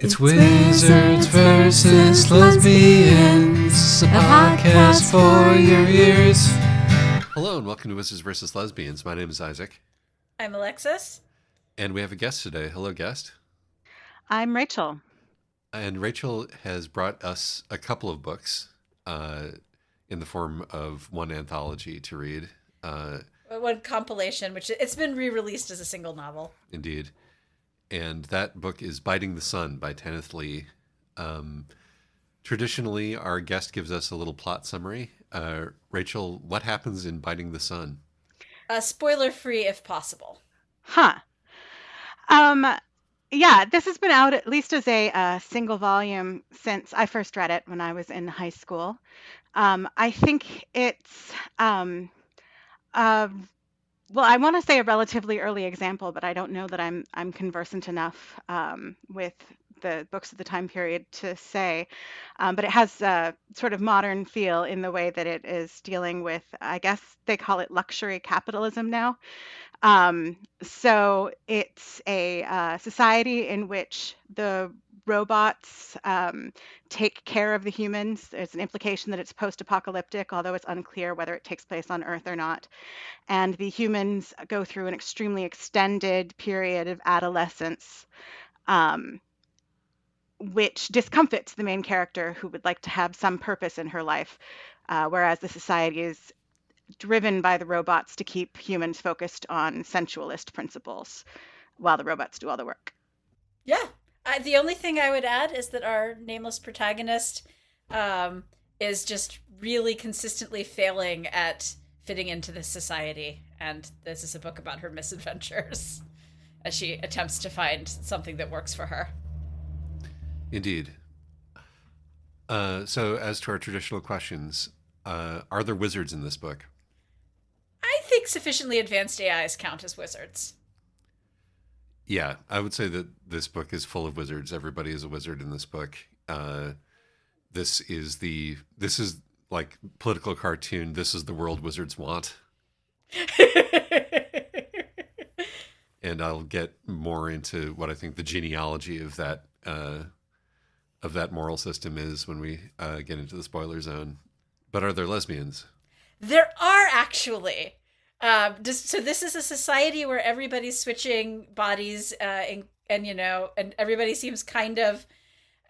It's Wizards versus Lesbians, a podcast for your ears. Hello and welcome to Wizards versus Lesbians. My name is Isaac. I'm Alexis. And we have a guest today. Hello, guest. I'm Rachel. And Rachel has brought us a couple of books in the form of one anthology to read. One compilation, which it's been re-released as a single novel. Indeed. And that book is Biting the Sun by Tanith Lee. Traditionally, our guest gives us a little plot summary. Rachel, what happens in Biting the Sun? Spoiler-free if possible. Yeah, this has been out at least as a single volume since I first read it when I was in high school. I think it's well, I want to say a relatively early example, but I don't know that I'm conversant enough with the books of the time period to say. But it has a sort of modern feel in the way that it is dealing with, I guess they call it luxury capitalism now. So it's a society in which the robots take care of the humans. There's an implication that it's post-apocalyptic, although it's unclear whether it takes place on Earth or not. And the humans go through an extremely extended period of adolescence, which discomfits the main character who would like to have some purpose in her life, whereas the society is driven by the robots to keep humans focused on sensualist principles while the robots do all the work. Yeah. The only thing I would add is that our nameless protagonist is just really consistently failing at fitting into this society. And this is a book about her misadventures as she attempts to find something that works for her. Indeed. So as to our traditional questions, are there wizards in this book? I think sufficiently advanced AIs count as wizards. Yeah, I would say that this book is full of wizards. Everybody is a wizard in this book. This is like political cartoon. This is the world wizards want. And I'll get more into what I think the genealogy of that moral system is when we get into the spoiler zone. But are there lesbians? There are actually. So this is a society where everybody's switching bodies, and everybody seems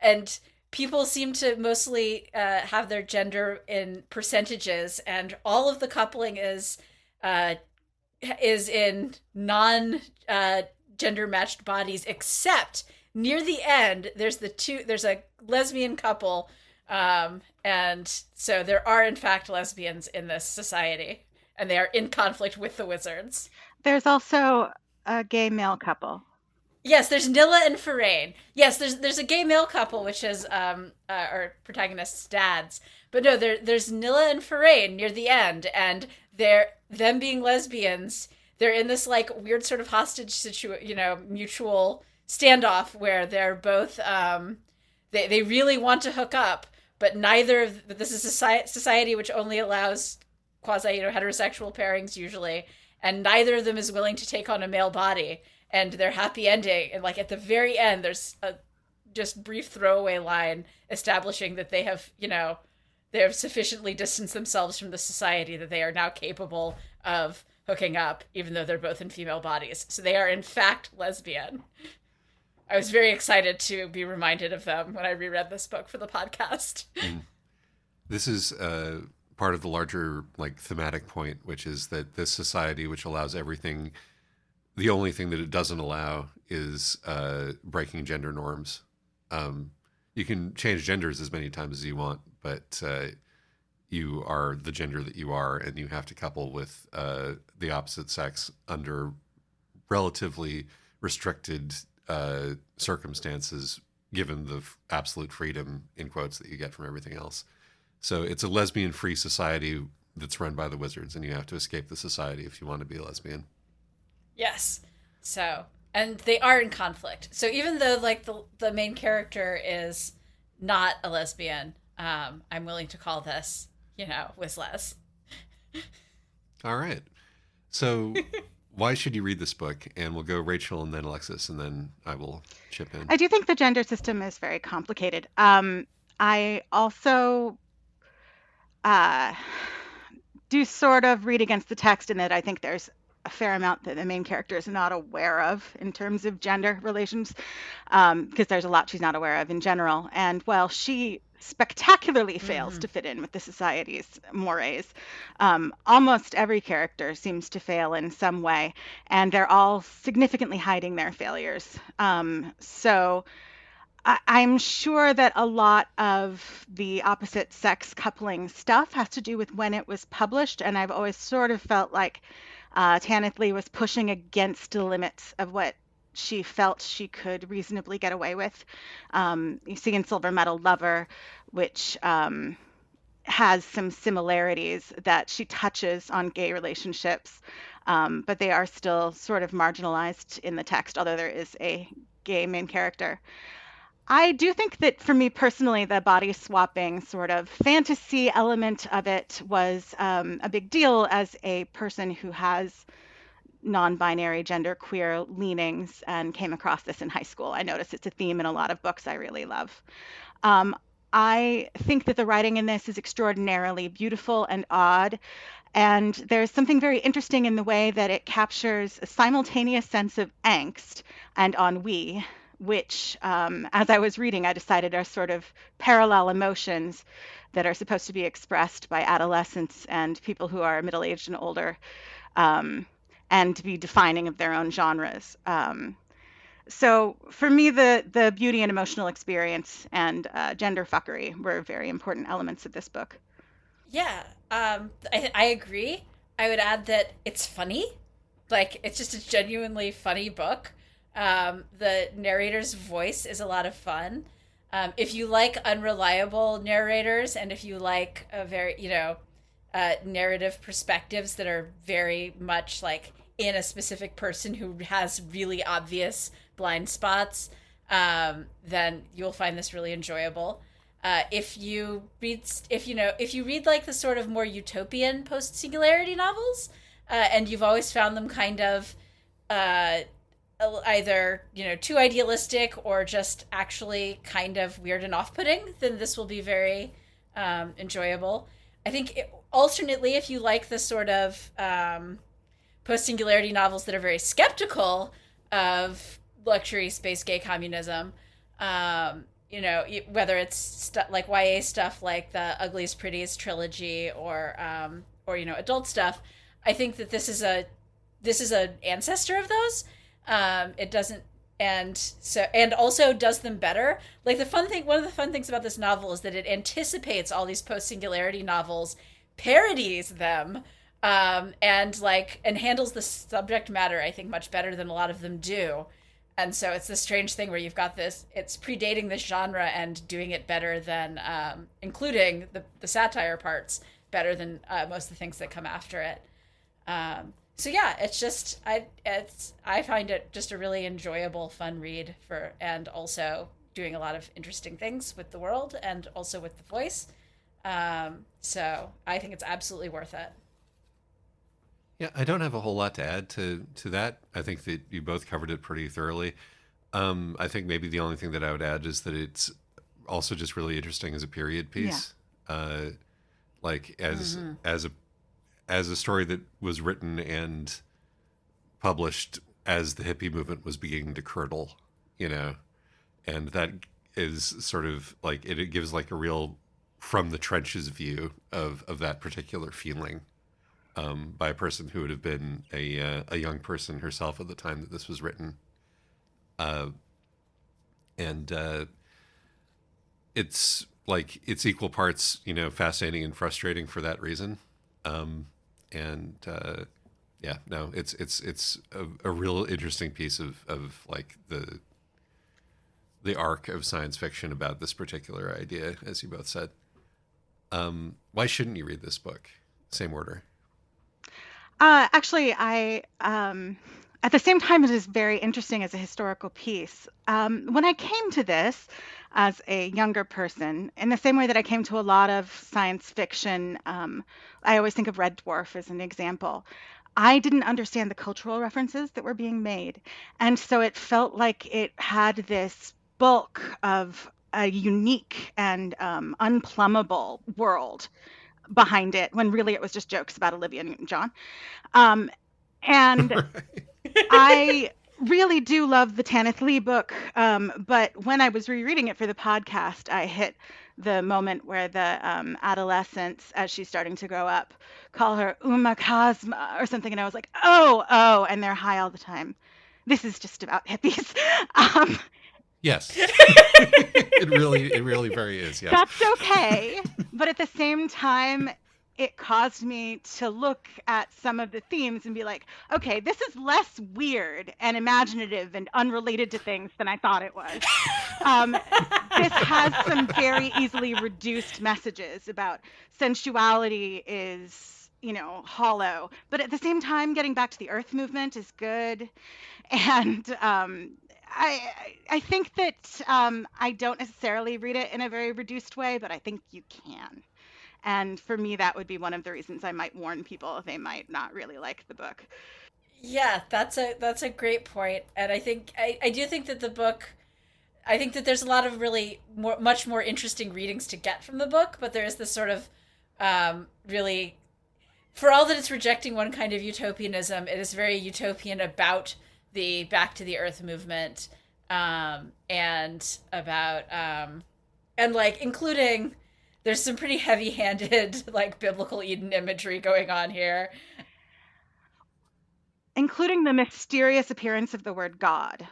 and people seem to mostly have their gender in percentages, and all of the coupling is in non-gender matched bodies, except near the end there's a lesbian couple, and so there are in fact lesbians in this society. And they are in conflict with the wizards. There's also a gay male couple. Yes, there's Nilla and Farain. Yes, there's a gay male couple, which is our protagonist's dads. But no, there's Nilla and Farain near the end, and them being lesbians, they're in this like weird sort of hostage mutual standoff where they're both they really want to hook up, but this is a society which only allows quasi heterosexual pairings usually, and neither of them is willing to take on a male body, and their happy ending, and like at the very end there's a just brief throwaway line establishing that they have sufficiently distanced themselves from the society that they are now capable of hooking up, even though they're both in female bodies. So they are in fact lesbian. I was very excited to be reminded of them when I reread this book for the podcast. This is part of the larger like thematic point, which is that this society, which allows everything, the only thing that it doesn't allow is breaking gender norms. You can change genders as many times as you want, but you are the gender that you are, and you have to couple with the opposite sex under relatively restricted circumstances, given the absolute freedom in quotes that you get from everything else. So it's a lesbian-free society that's run by the wizards, and you have to escape the society if you want to be a lesbian. Yes. So, and they are in conflict. So even though like the main character is not a lesbian, I'm willing to call this, Wizles. All right. So Why should you read this book? And we'll go Rachel and then Alexis, and then I will chip in. I do think the gender system is very complicated. I also uh, do sort of read against the text in that I think there's a fair amount that the main character is not aware of in terms of gender relations, because there's a lot she's not aware of in general. And while she spectacularly fails Mm-hmm. to fit in with the society's mores, almost every character seems to fail in some way, and they're all significantly hiding their failures. So I'm sure that a lot of the opposite sex coupling stuff has to do with when it was published, and I've always sort of felt like Tanith Lee was pushing against the limits of what she felt she could reasonably get away with. You see in Silver Medal Lover, which has some similarities that she touches on gay relationships, but they are still sort of marginalized in the text, although there is a gay main character. I do think that for me personally, the body swapping sort of fantasy element of it was a big deal as a person who has non-binary, gender queer leanings and came across this in high school. I notice it's a theme in a lot of books I really love. Um, I think that the writing in this is extraordinarily beautiful and odd. And there's something very interesting in the way that it captures a simultaneous sense of angst and ennui, which, as I was reading, I decided are sort of parallel emotions that are supposed to be expressed by adolescents and people who are middle aged and older, um, and to be defining of their own genres. So for me, the beauty and emotional experience and gender fuckery were very important elements of this book. Yeah, I agree. I would add that it's funny. Like, it's just a genuinely funny book. The narrator's voice is a lot of fun. If you like unreliable narrators and if you like a very, narrative perspectives that are very much like in a specific person who has really obvious blind spots, then you'll find this really enjoyable. If you read like the sort of more utopian post singularity novels, and you've always found them kind of uh, either too idealistic or just actually kind of weird and off putting, then this will be very enjoyable. I think alternately, if you like the sort of post singularity novels that are very skeptical of luxury space gay communism, whether it's like YA stuff like the Ugliest Prettiest trilogy or adult stuff, I think that this is an ancestor of those. It doesn't and also does them better. Like one of the fun things about this novel is that it anticipates all these post singularity novels, parodies them, and handles the subject matter I think much better than a lot of them do. And so it's this strange thing where you've got this, it's predating this genre and doing it better than, including the satire parts, better than most of the things that come after it. So yeah, I find it just a really enjoyable, fun read and also doing a lot of interesting things with the world and also with the voice. So I think it's absolutely worth it. Yeah, I don't have a whole lot to add to that. I think that you both covered it pretty thoroughly. I think maybe the only thing that I would add is that it's also just really interesting as a period Yeah. piece, like Mm-hmm. as a story that was written and published as the hippie movement was beginning to curdle, you know, and that is sort of like it gives like a real from the trenches view of that particular feeling, by a person who would have been a young person herself at the time that this was written. Uh, and It's like it's equal parts, fascinating and frustrating for that reason. And Yeah, no, it's a real interesting piece of like the arc of science fiction about this particular idea, as you both said. Why shouldn't you read this book? Same order. Actually, at the same time, it is very interesting as a historical piece. When I came to this as a younger person, in the same way that I came to a lot of science fiction, I always think of Red Dwarf as an example. I didn't understand the cultural references that were being made. And so it felt like it had this bulk of a unique and unplumbable world behind it, when really it was just jokes about Olivia Newton-John. Um, and Right. I really do love the Tanith Lee book, but when I was rereading it for the podcast, I hit the moment where the adolescents, as she's starting to grow up, call her Uma Kazma or something, and I was like, oh, and they're high all the time. This is just about hippies. Um, Yes. it really very is. Yes. That's okay. But at the same time, it caused me to look at some of the themes and be like, okay, this is less weird and imaginative and unrelated to things than I thought it was. This has some very easily reduced messages about sensuality is, hollow. But at the same time, getting back to the earth movement is good. And I think that I don't necessarily read it in a very reduced way, but I think you can. And for me, that would be one of the reasons I might warn people if they might not really like the book. Yeah, that's a great point, and I do think that the book. I think that there's a lot of really much more interesting readings to get from the book, but there is this sort of really, for all that it's rejecting one kind of utopianism, it is very utopian about the Back to the Earth movement, and about and like including there's some pretty heavy-handed like biblical Eden imagery going on here. Including the mysterious appearance of the word God.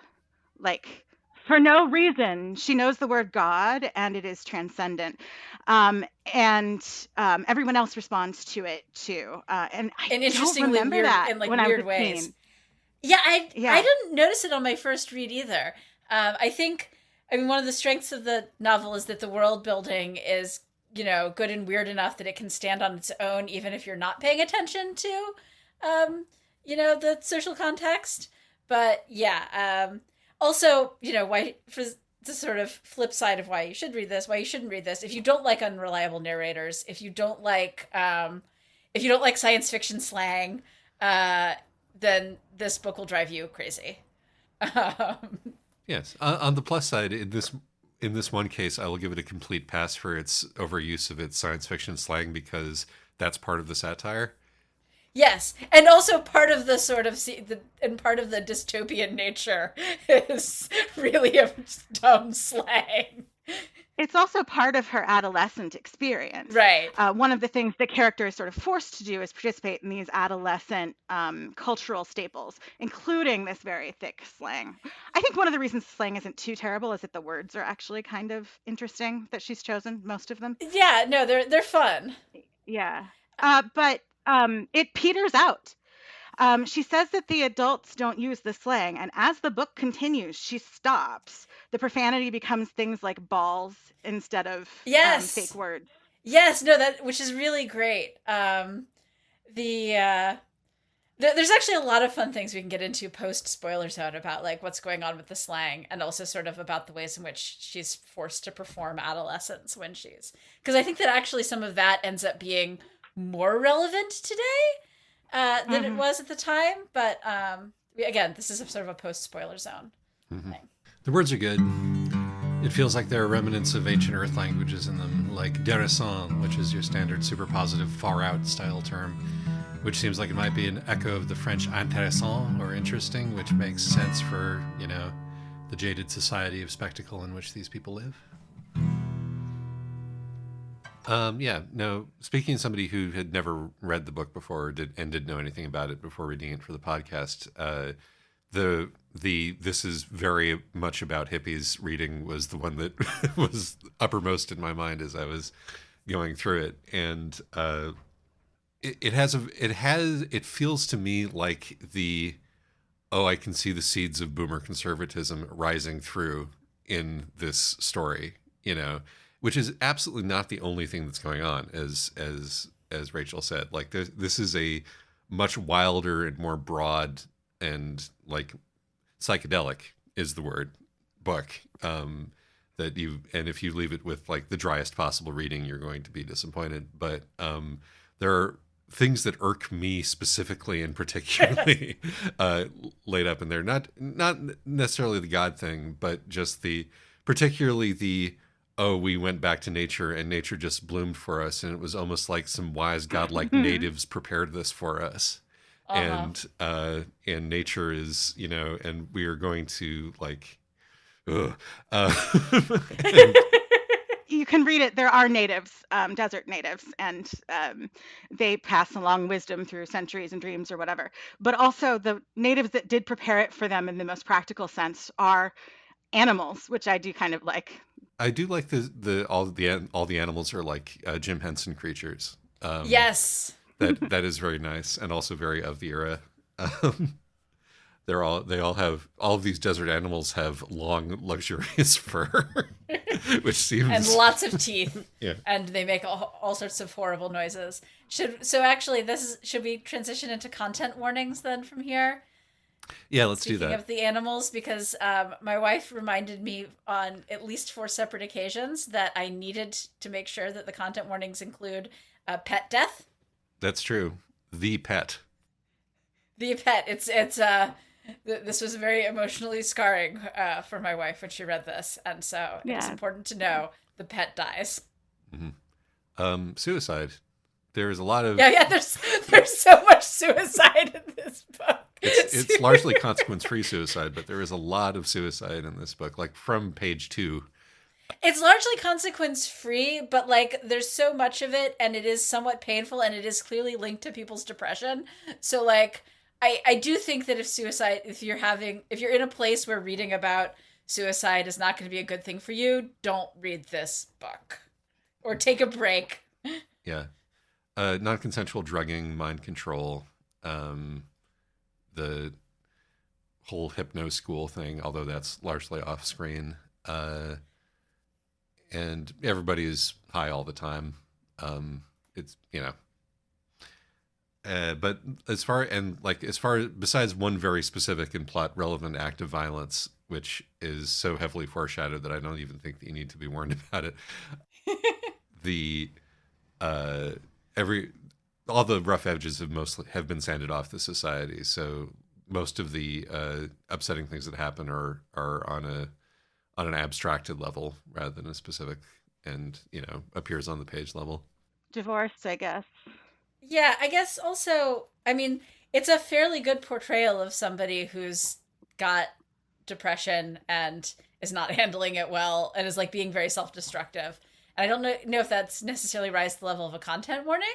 Like, for no reason, she knows the word God and it is transcendent. And everyone else responds to it too. And I In don't interestingly remember weird that in like when I was weird a ways. teen. Yeah, I Yeah. didn't notice it on my first read either. I think, I mean, one of the strengths of the novel is that the world building is, good and weird enough that it can stand on its own, even if you're not paying attention to, the social context. But yeah, also, why for the sort of flip side of why you should read this, why you shouldn't read this. If you don't like unreliable narrators, if you don't like science fiction slang, then this book will drive you crazy. Um, Yes. On the plus side, in this one case, I will give it a complete pass for its overuse of its science fiction slang because that's part of the satire. yes, and also part of the sort of and part of the dystopian nature is really a dumb slang. It's also part of her adolescent experience. Right. One of the things the character is sort of forced to do is participate in these adolescent cultural staples, including this very thick slang. I think one of the reasons slang isn't too terrible is that the words are actually kind of interesting that she's chosen, most of them. Yeah, no, they're fun. Yeah. But it peters out. She says that the adults don't use the slang, and as the book continues, she stops. The profanity becomes things like balls instead of fake Yes. words. Yes, no, that which is really great. The there's actually a lot of fun things we can get into post spoiler zone about like what's going on with the slang and also sort of about the ways in which she's forced to perform adolescence when she's because I think that actually some of that ends up being more relevant today than it was at the time. But again, this is a sort of a post spoiler zone thing. The words are good. It feels like there are remnants of ancient Earth languages in them, like dérissant, which is your standard super positive far out style term, which seems like it might be an echo of the French intéressant or interesting, which makes sense for, the jaded society of spectacle in which these people live. Yeah, no, speaking as somebody who had never read the book before or didn't know anything about it before reading it for the podcast, the this is very much about hippies reading was the one that was uppermost in my mind as I was going through it. And it feels to me like I can see the seeds of boomer conservatism rising through in this story, which is absolutely not the only thing that's going on, as Rachel said. Like this is a much wilder and more broad and like psychedelic is the word book, and if you leave it with like the driest possible reading, you're going to be disappointed. But there are things that irk me specifically and particularly laid up in there. Not necessarily the God thing, but just particularly the, oh, we went back to nature and nature just bloomed for us, and it was almost like some wise godlike natives prepared this for us. And nature is, and we are going to like, ugh. And, You can read it. There are natives, desert natives, and they pass along wisdom through centuries and dreams or whatever. But also the natives that did prepare it for them in the most practical sense are animals, which I do kind of like. I do like all the animals are like Jim Henson creatures. Yes. That is very nice and also very of the era. All of these desert animals have long, luxurious fur, which seems, and lots of teeth. Yeah. And they make all sorts of horrible noises. Should we transition into content warnings then from here? Yeah, let's do that. Speaking of the animals, because my wife reminded me on at least 4 separate occasions that I needed to make sure that the content warnings include pet death. That's true. The pet. The pet. This was very emotionally scarring for my wife when she read this, and so it's important to know the pet dies. Mm-hmm. Suicide. There's a lot of There's so much suicide in this book. It's largely consequence-free suicide, but there is a lot of suicide in this book, like from page 2. It's largely consequence-free, but like there's so much of it, and it is somewhat painful, and it is clearly linked to people's depression. So like, I do think that if you're in a place where reading about suicide is not going to be a good thing for you, don't read this book, or take a break. Yeah, non-consensual drugging, mind control, the whole hypno school thing, although that's largely off-screen. And everybody is high all the time. It's, but besides one very specific and plot relevant act of violence, which is so heavily foreshadowed that I don't even think that you need to be warned about it. All the rough edges have been sanded off the society. So most of the upsetting things that happen are on an abstracted level rather than a specific, and appears on the page level. Divorce, I guess. Yeah, I guess also, I mean, it's a fairly good portrayal of somebody who's got depression and is not handling it well and is like being very self-destructive. And I don't know if that's necessarily rise to the level of a content warning,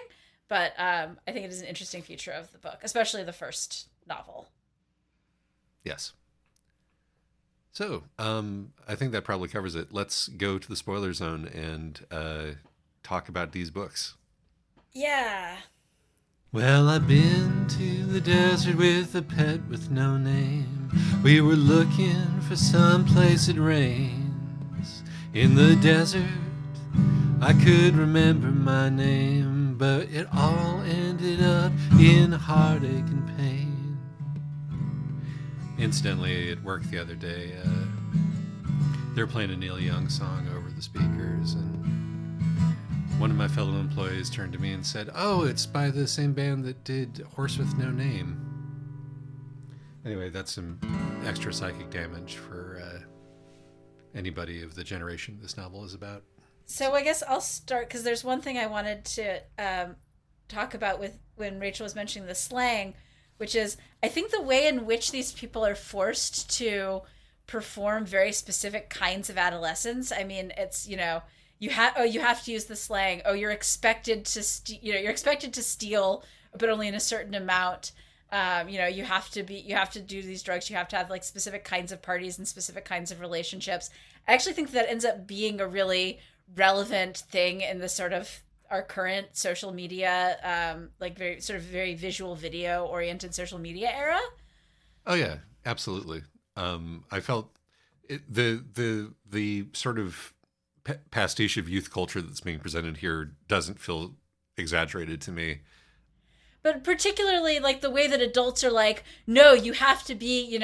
but I think it is an interesting feature of the book, especially the first novel. Yes. So, I think that probably covers it. Let's go to the spoiler zone and talk about these books. Yeah. Well, I've been to the desert with a pet with no name. We were looking for some place it rains. In the desert, I could remember my name, but it all ended up in heartache and pain. Incidentally, at work the other day, they're playing a Neil Young song over the speakers, and one of my fellow employees turned to me and said, "Oh, it's by the same band that did Horse with No Name." Anyway, that's some extra psychic damage for anybody of the generation this novel is about. So I guess I'll start, because there's one thing I wanted to talk about with when Rachel was mentioning the slang, which is I think the way in which these people are forced to perform very specific kinds of adolescence. I mean, it's, you have to use the slang. Oh, you're expected to steal, but only in a certain amount. You have to do these drugs. You have to have like specific kinds of parties and specific kinds of relationships. I actually think that ends up being a really relevant thing in the sort of our current social media, very visual video oriented social media era. Oh yeah, absolutely. I felt the sort of pastiche of youth culture that's being presented here doesn't feel exaggerated to me. But particularly like the way that adults are like, no, you have to be,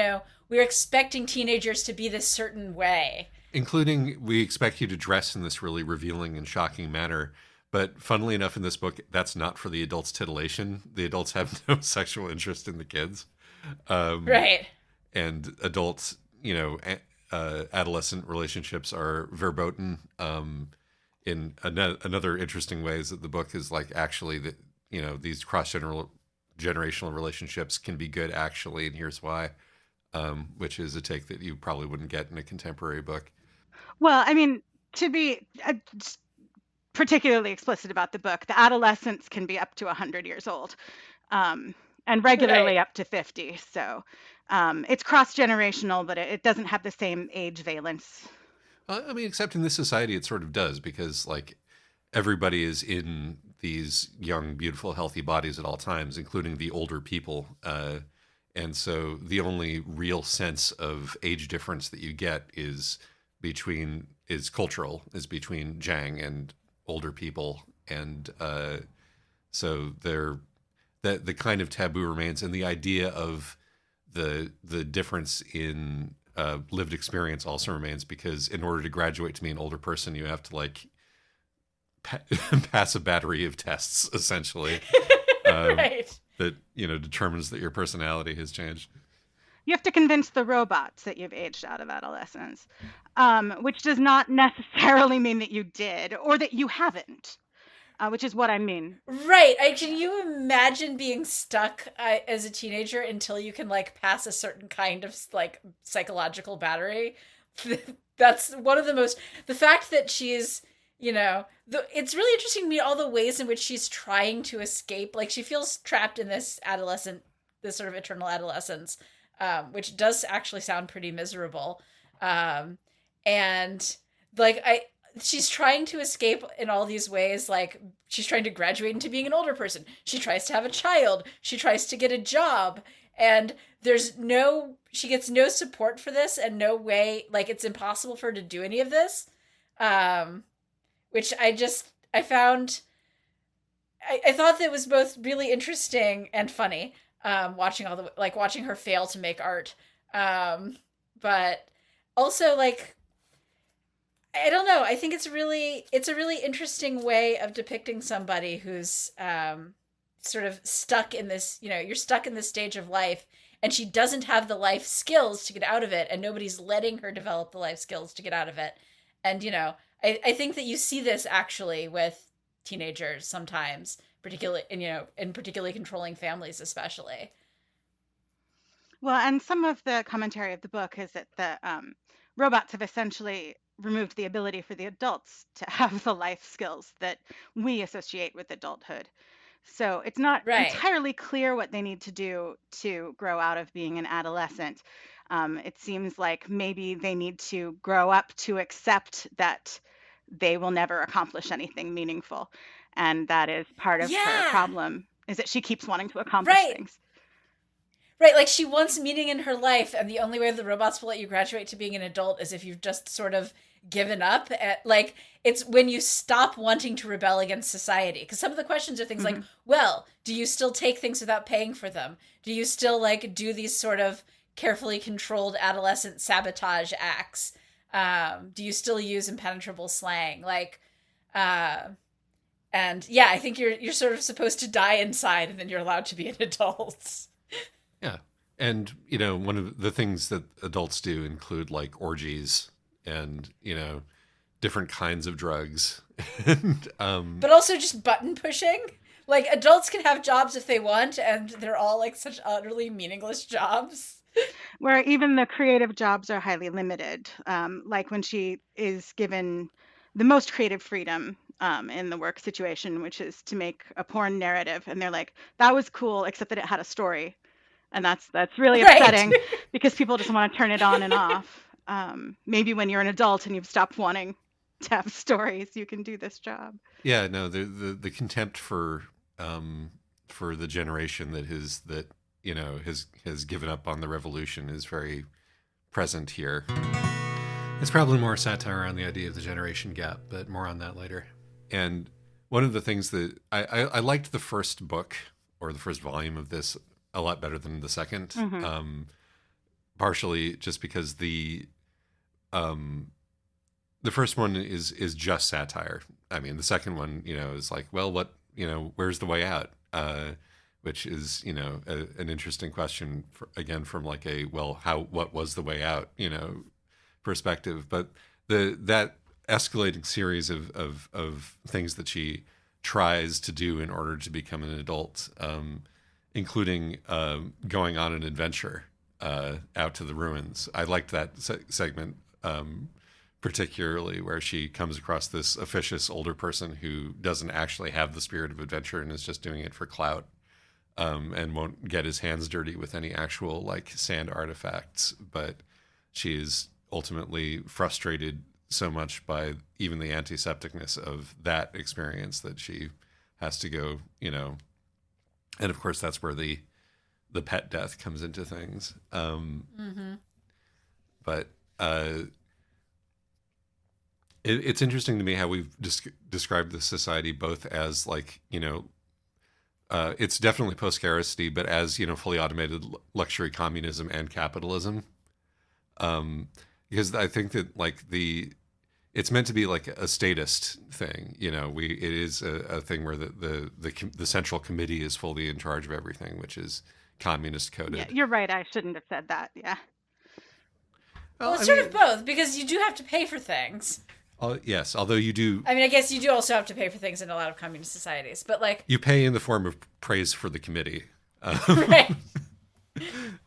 we're expecting teenagers to be this certain way. Including, we expect you to dress in this really revealing and shocking manner, But funnily enough, in this book, that's not for the adults' titillation. The adults have no sexual interest in the kids. Um, Right. and adults, adolescent relationships are verboten. In another interesting way is that the book is like actually that, these generational relationships can be good actually, and here's why, which is a take that you probably wouldn't get in a contemporary book. Well, I mean, to be particularly explicit about the book, the adolescents can be up to 100 years old, and Right. regularly up to 50. So it's cross-generational, but it doesn't have the same age valence. I mean, except in this society, it sort of does, because like everybody is in these young, beautiful, healthy bodies at all times, including the older people. And so the only real sense of age difference that you get is cultural, is between Zhang and older people. And so the kind of taboo remains, and the idea of the difference in lived experience also remains, because in order to graduate to be an older person, you have to like pass a battery of tests, essentially, Right. that determines that your personality has changed. You have to convince the robots that you've aged out of adolescence, which does not necessarily mean that you did or that you haven't, which is what I mean. Right. Can you imagine being stuck as a teenager until you can like pass a certain kind of like psychological battery? That's one of the most. The fact that she's, it's really interesting to me all the ways in which she's trying to escape. Like she feels trapped in this sort of eternal adolescence, which does actually sound pretty miserable. And like she's trying to escape in all these ways. Like she's trying to graduate into being an older person. She tries to have a child. She tries to get a job. And she gets no support for this, and no way, like it's impossible for her to do any of this. Which I found, I thought that was both really interesting and funny. Watching her fail to make art. But also like, I don't know. I think it's a really interesting way of depicting somebody who's sort of stuck in this, you're stuck in this stage of life, and she doesn't have the life skills to get out of it, and nobody's letting her develop the life skills to get out of it. And, I think that you see this actually with teenagers sometimes, particularly, in particularly controlling families, especially. Well, and some of the commentary of the book is that the robots have essentially removed the ability for the adults to have the life skills that we associate with adulthood. So it's not Right. entirely clear what they need to do to grow out of being an adolescent. It seems like maybe they need to grow up to accept that they will never accomplish anything meaningful. And that is part of her Yeah. problem, is that she keeps wanting to accomplish Right. things. Right, like she wants meaning in her life, and the only way the robots will let you graduate to being an adult is if you've just sort of given up. Like it's when you stop wanting to rebel against society. Because some of the questions are things like, Hmm. well, do you still take things without paying for them? Do you still like do these sort of carefully controlled adolescent sabotage acts? Do you still use impenetrable slang? Like, and yeah, I think you're sort of supposed to die inside, and then you're allowed to be an adult. Yeah. And, one of the things that adults do include like orgies and, different kinds of drugs. And, But also just button pushing. Like adults can have jobs if they want, and they're all like such utterly meaningless jobs. Where even the creative jobs are highly limited. Like when she is given the most creative freedom in the work situation, which is to make a porn narrative, and they're like, "That was cool, except that it had a story," and that's really Right. upsetting because people just want to turn it on and off. Maybe when you're an adult and you've stopped wanting to have stories, you can do this job. yeah, no, the contempt for the generation that has given up on the revolution is very present here. It's probably more satire on the idea of the generation gap, but more on that later. And one of the things that I liked the first book, or the first volume of this, a lot better than the second. Hmm. Partially just because um, the first one is just satire. I mean, the second one, is like, well, what, where's the way out? Which is, an interesting question again, from like what was the way out, perspective. But that escalating series of things that she tries to do in order to become an adult, including going on an adventure out to the ruins. I liked that segment particularly, where she comes across this officious older person who doesn't actually have the spirit of adventure and is just doing it for clout, and won't get his hands dirty with any actual like sand artifacts. But she is ultimately frustrated so much by even the antisepticness of that experience that she has to go, and of course that's where the pet death comes into things. But it's interesting to me how we've described this society both as like, it's definitely post-scarcity, but as, fully automated luxury communism and capitalism. Because I think that like it's meant to be like a statist thing. It is a thing where the central committee is fully in charge of everything, which is communist coded. Yeah, you're right. I shouldn't have said that. Yeah. Well, it's sort of both, because you do have to pay for things. Yes, although you do. I mean, I guess you do also have to pay for things in a lot of communist societies, but like you pay in the form of praise for the committee. Right.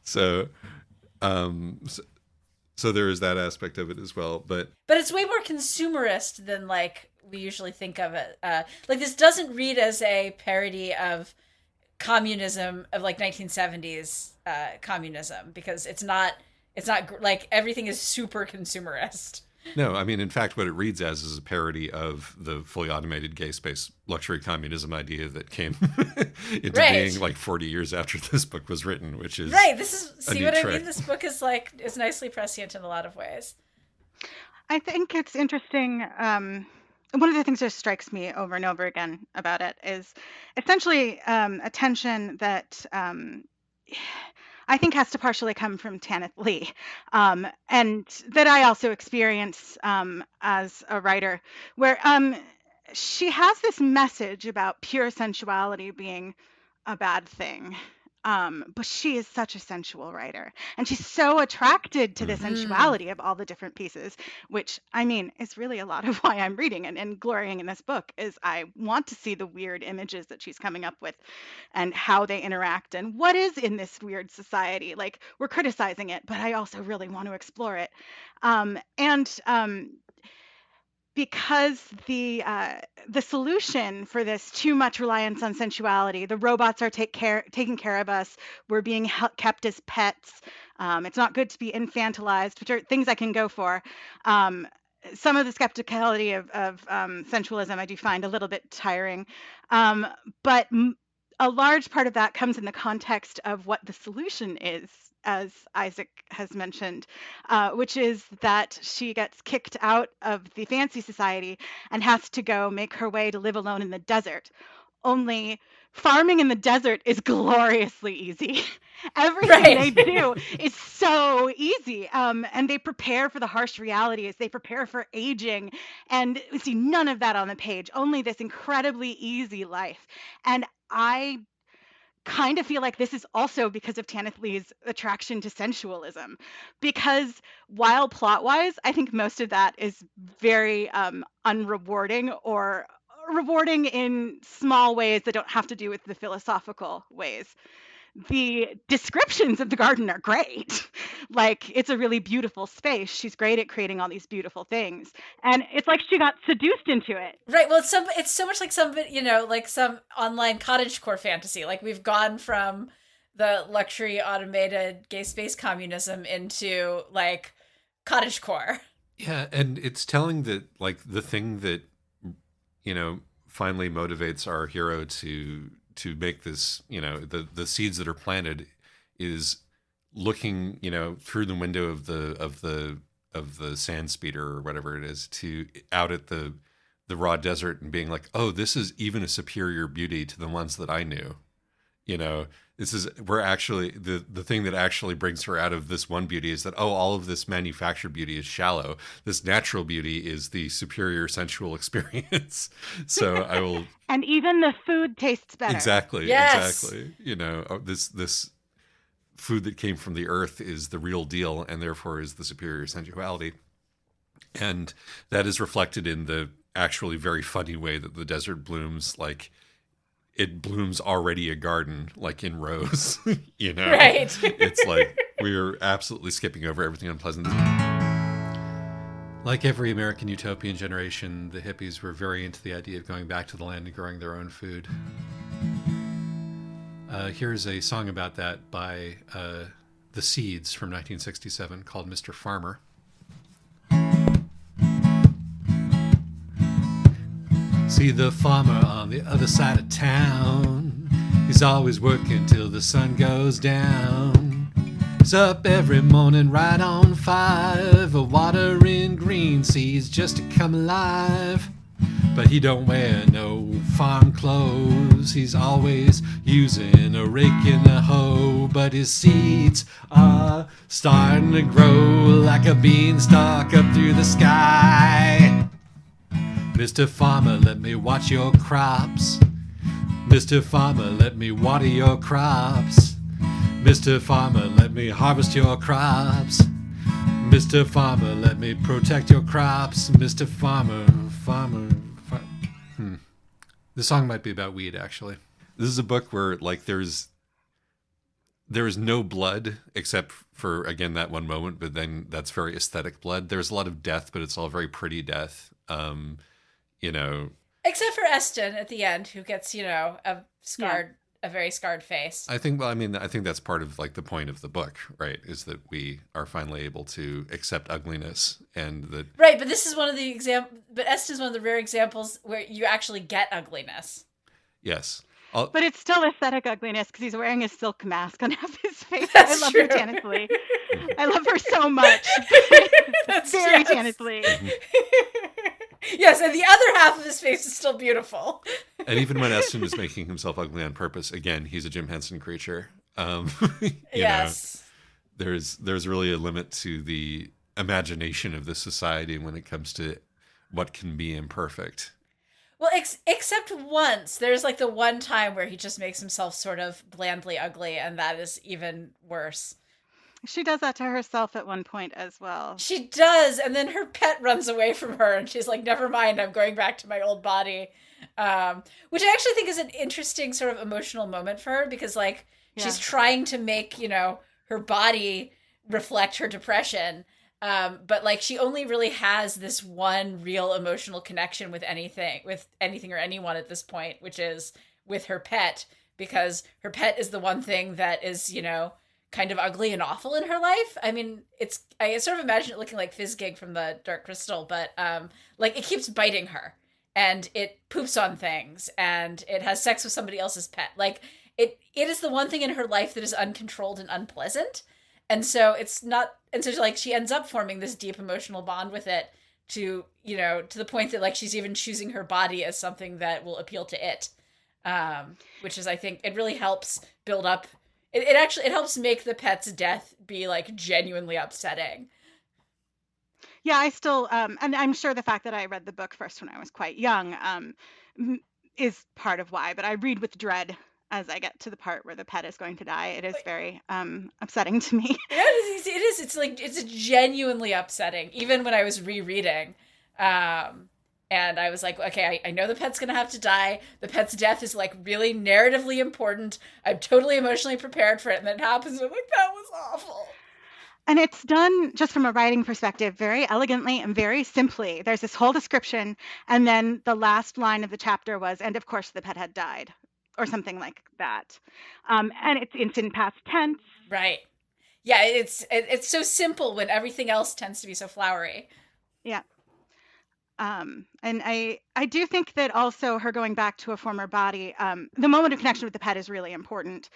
So there is that aspect of it as well, but it's way more consumerist than like we usually think of it. Like this doesn't read as a parody of communism, of like 1970s communism, because it's not like everything is super consumerist. No, I mean, in fact, what it reads as is a parody of the fully automated gay space luxury communism idea that came into being like 40 years after this book was written, which is This is see what trick. I mean? This book is nicely prescient in a lot of ways. I think it's interesting. One of the things that strikes me over and over again about it is essentially a tension that I think has to partially come from Tanith Lee, and that I also experience as a writer, where she has this message about pure sensuality being a bad thing. But she is such a sensual writer, and she's so attracted to the sensuality of all the different pieces, which I mean is really a lot of why I'm reading and glorying in this book. Is I want to see the weird images that she's coming up with and how they interact and what is in this weird society. Like, we're criticizing it, but I also really want to explore it. Because the solution for this too much reliance on sensuality, the robots are taking care of us, we're being kept as pets, it's not good to be infantilized, which are things I can go for. Some of the skepticality of sensualism I do find a little bit tiring, but a large part of that comes in the context of what the solution is, as Isaac has mentioned, which is that she gets kicked out of the fancy society and has to go make her way to live alone in the desert. Only farming in the desert is gloriously easy. Everything they do is so easy. And they prepare for the harsh realities. They prepare for aging. And we see none of that on the page, only this incredibly easy life. And I kind of feel like this is also because of Tanith Lee's attraction to sensualism, because while plot-wise, I think most of that is very unrewarding, or rewarding in small ways that don't have to do with the philosophical ways. The descriptions of the garden are great. Like, it's a really beautiful space. She's great at creating all these beautiful things. And it's like she got seduced into it. Right. Well, it's so much like some, like some online cottagecore fantasy. Like, we've gone from the luxury automated gay space communism into like cottagecore. Yeah. And it's telling that like the thing that, finally motivates our hero to make this, the seeds that are planted is looking, through the window of the sand speeder or whatever it is, to out at the raw desert and being like, oh, this is even a superior beauty to the ones that I knew, we're actually the thing that actually brings her out of this one beauty is that, oh, all of this manufactured beauty is shallow. This natural beauty is the superior sensual experience. So I will And even the food tastes better. exactly, Yes. exactly. This food that came from the earth is the real deal, and therefore is the superior sensuality. And that is reflected in the actually very funny way that the desert blooms. Like, it blooms already a garden, like in rows. Right. It's like we're absolutely skipping over everything unpleasant. Like every American utopian generation, the hippies were very into the idea of going back to the land and growing their own food. Here's a song about that by The Seeds from 1967 called Mr. Farmer. See the farmer on the other side of town. He's always working till the sun goes down. He's up every morning right on 5, watering green seeds just to come alive. But he don't wear no farm clothes. He's always using a rake and a hoe. But his seeds are starting to grow like a beanstalk up through the sky. Mr. Farmer, let me watch your crops. Mr. Farmer, let me water your crops. Mr. Farmer, let me harvest your crops. Mr. Farmer, let me protect your crops. Mr. Farmer. The song might be about weed, actually. This is a book where, like, there is no blood except for, again, that one moment, but then that's very aesthetic blood. There's a lot of death, but it's all very pretty death. Except for Eston at the end, who gets, a very scarred face. I think that's part of, like, the point of the book, right? Is that we are finally able to accept ugliness, and that Right, but this is one of the but Eston's one of the rare examples where you actually get ugliness. yes. But it's still aesthetic ugliness because he's wearing a silk mask on half his face. That's I love true. her, Janet Lee. I love her so much. That's Very yes. Janet Lee. Yes, and the other half of his face is still beautiful. And even when Eston is making himself ugly on purpose, again, he's a Jim Henson creature. Yes. There's really a limit to the imagination of this society when it comes to what can be imperfect. Well, except once. There's like the one time where he just makes himself sort of blandly ugly, and that is even worse. She does that to herself at one point as well. She does, and then her pet runs away from her, and she's like, never mind, I'm going back to my old body. Which I actually think is an interesting sort of emotional moment for her, because, like, she's trying to make, her body reflect her depression. But, like, she only really has this one real emotional connection with anything or anyone at this point, which is with her pet, because her pet is the one thing that is, kind of ugly and awful in her life. I mean, I sort of imagine it looking like Fizzgig from the Dark Crystal, but like, it keeps biting her, and it poops on things, and it has sex with somebody else's pet. Like, it is the one thing in her life that is uncontrolled and unpleasant. And so like, she ends up forming this deep emotional bond with it to the point that, like, she's even choosing her body as something that will appeal to it. Which is, I think, it really helps build up. It helps make the pet's death be, like, genuinely upsetting. Yeah, I still, and I'm sure the fact that I read the book first when I was quite young is part of why, but I read with dread as I get to the part where the pet is going to die. It is very upsetting to me. Yeah, it is. It's like, it's genuinely upsetting, even when I was rereading. And I was like, okay, I know the pet's going to have to die. The pet's death is, like, really narratively important. I'm totally emotionally prepared for it. And then it happens. And I'm like, that was awful. And it's done, just from a writing perspective, very elegantly and very simply. There's this whole description, and then the last line of the chapter was, and of course the pet had died, or something like that. And it's in past tense. Right. Yeah, it's so simple when everything else tends to be so flowery. Yeah. And I do think that also her going back to a former body, the moment of connection with the pet is really important.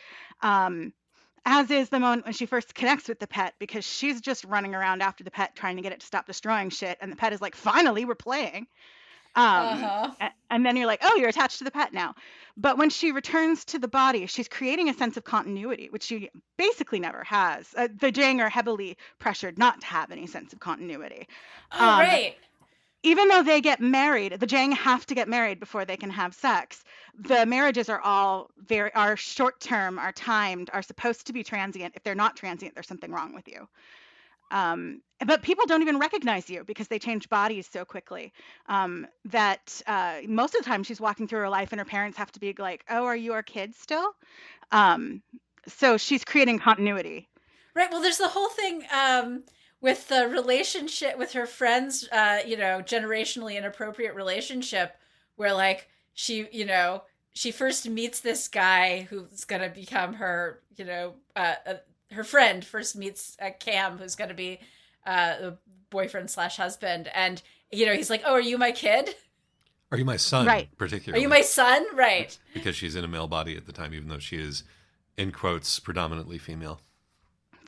As is the moment when she first connects with the pet, because she's just running around after the pet trying to get it to stop destroying shit, and the pet is like, finally, we're playing. Uh-huh. And then you're like, oh, you're attached to the pet now. But when she returns to the body, she's creating a sense of continuity, which she basically never has. The Jang are heavily pressured not to have any sense of continuity. Oh, Um, right. Even though they get married, the Jang have to get married before they can have sex. The marriages are all are short term, are timed, are supposed to be transient. If they're not transient, there's something wrong with you. But people don't even recognize you because they change bodies so quickly, that most of the time she's walking through her life and her parents have to be like, oh, are you our kid still? Um, so she's creating continuity. Right. Well, there's the whole thing with the relationship with her friends, generationally inappropriate relationship where like she first meets this guy who's going to become her, her friend first meets Cam, who's going to be the boyfriend slash husband. And, he's like, oh, are you my kid? Are you my son, Right. Are particularly? you my son? Right. Because she's in a male body at the time, even though she is, in quotes, predominantly female.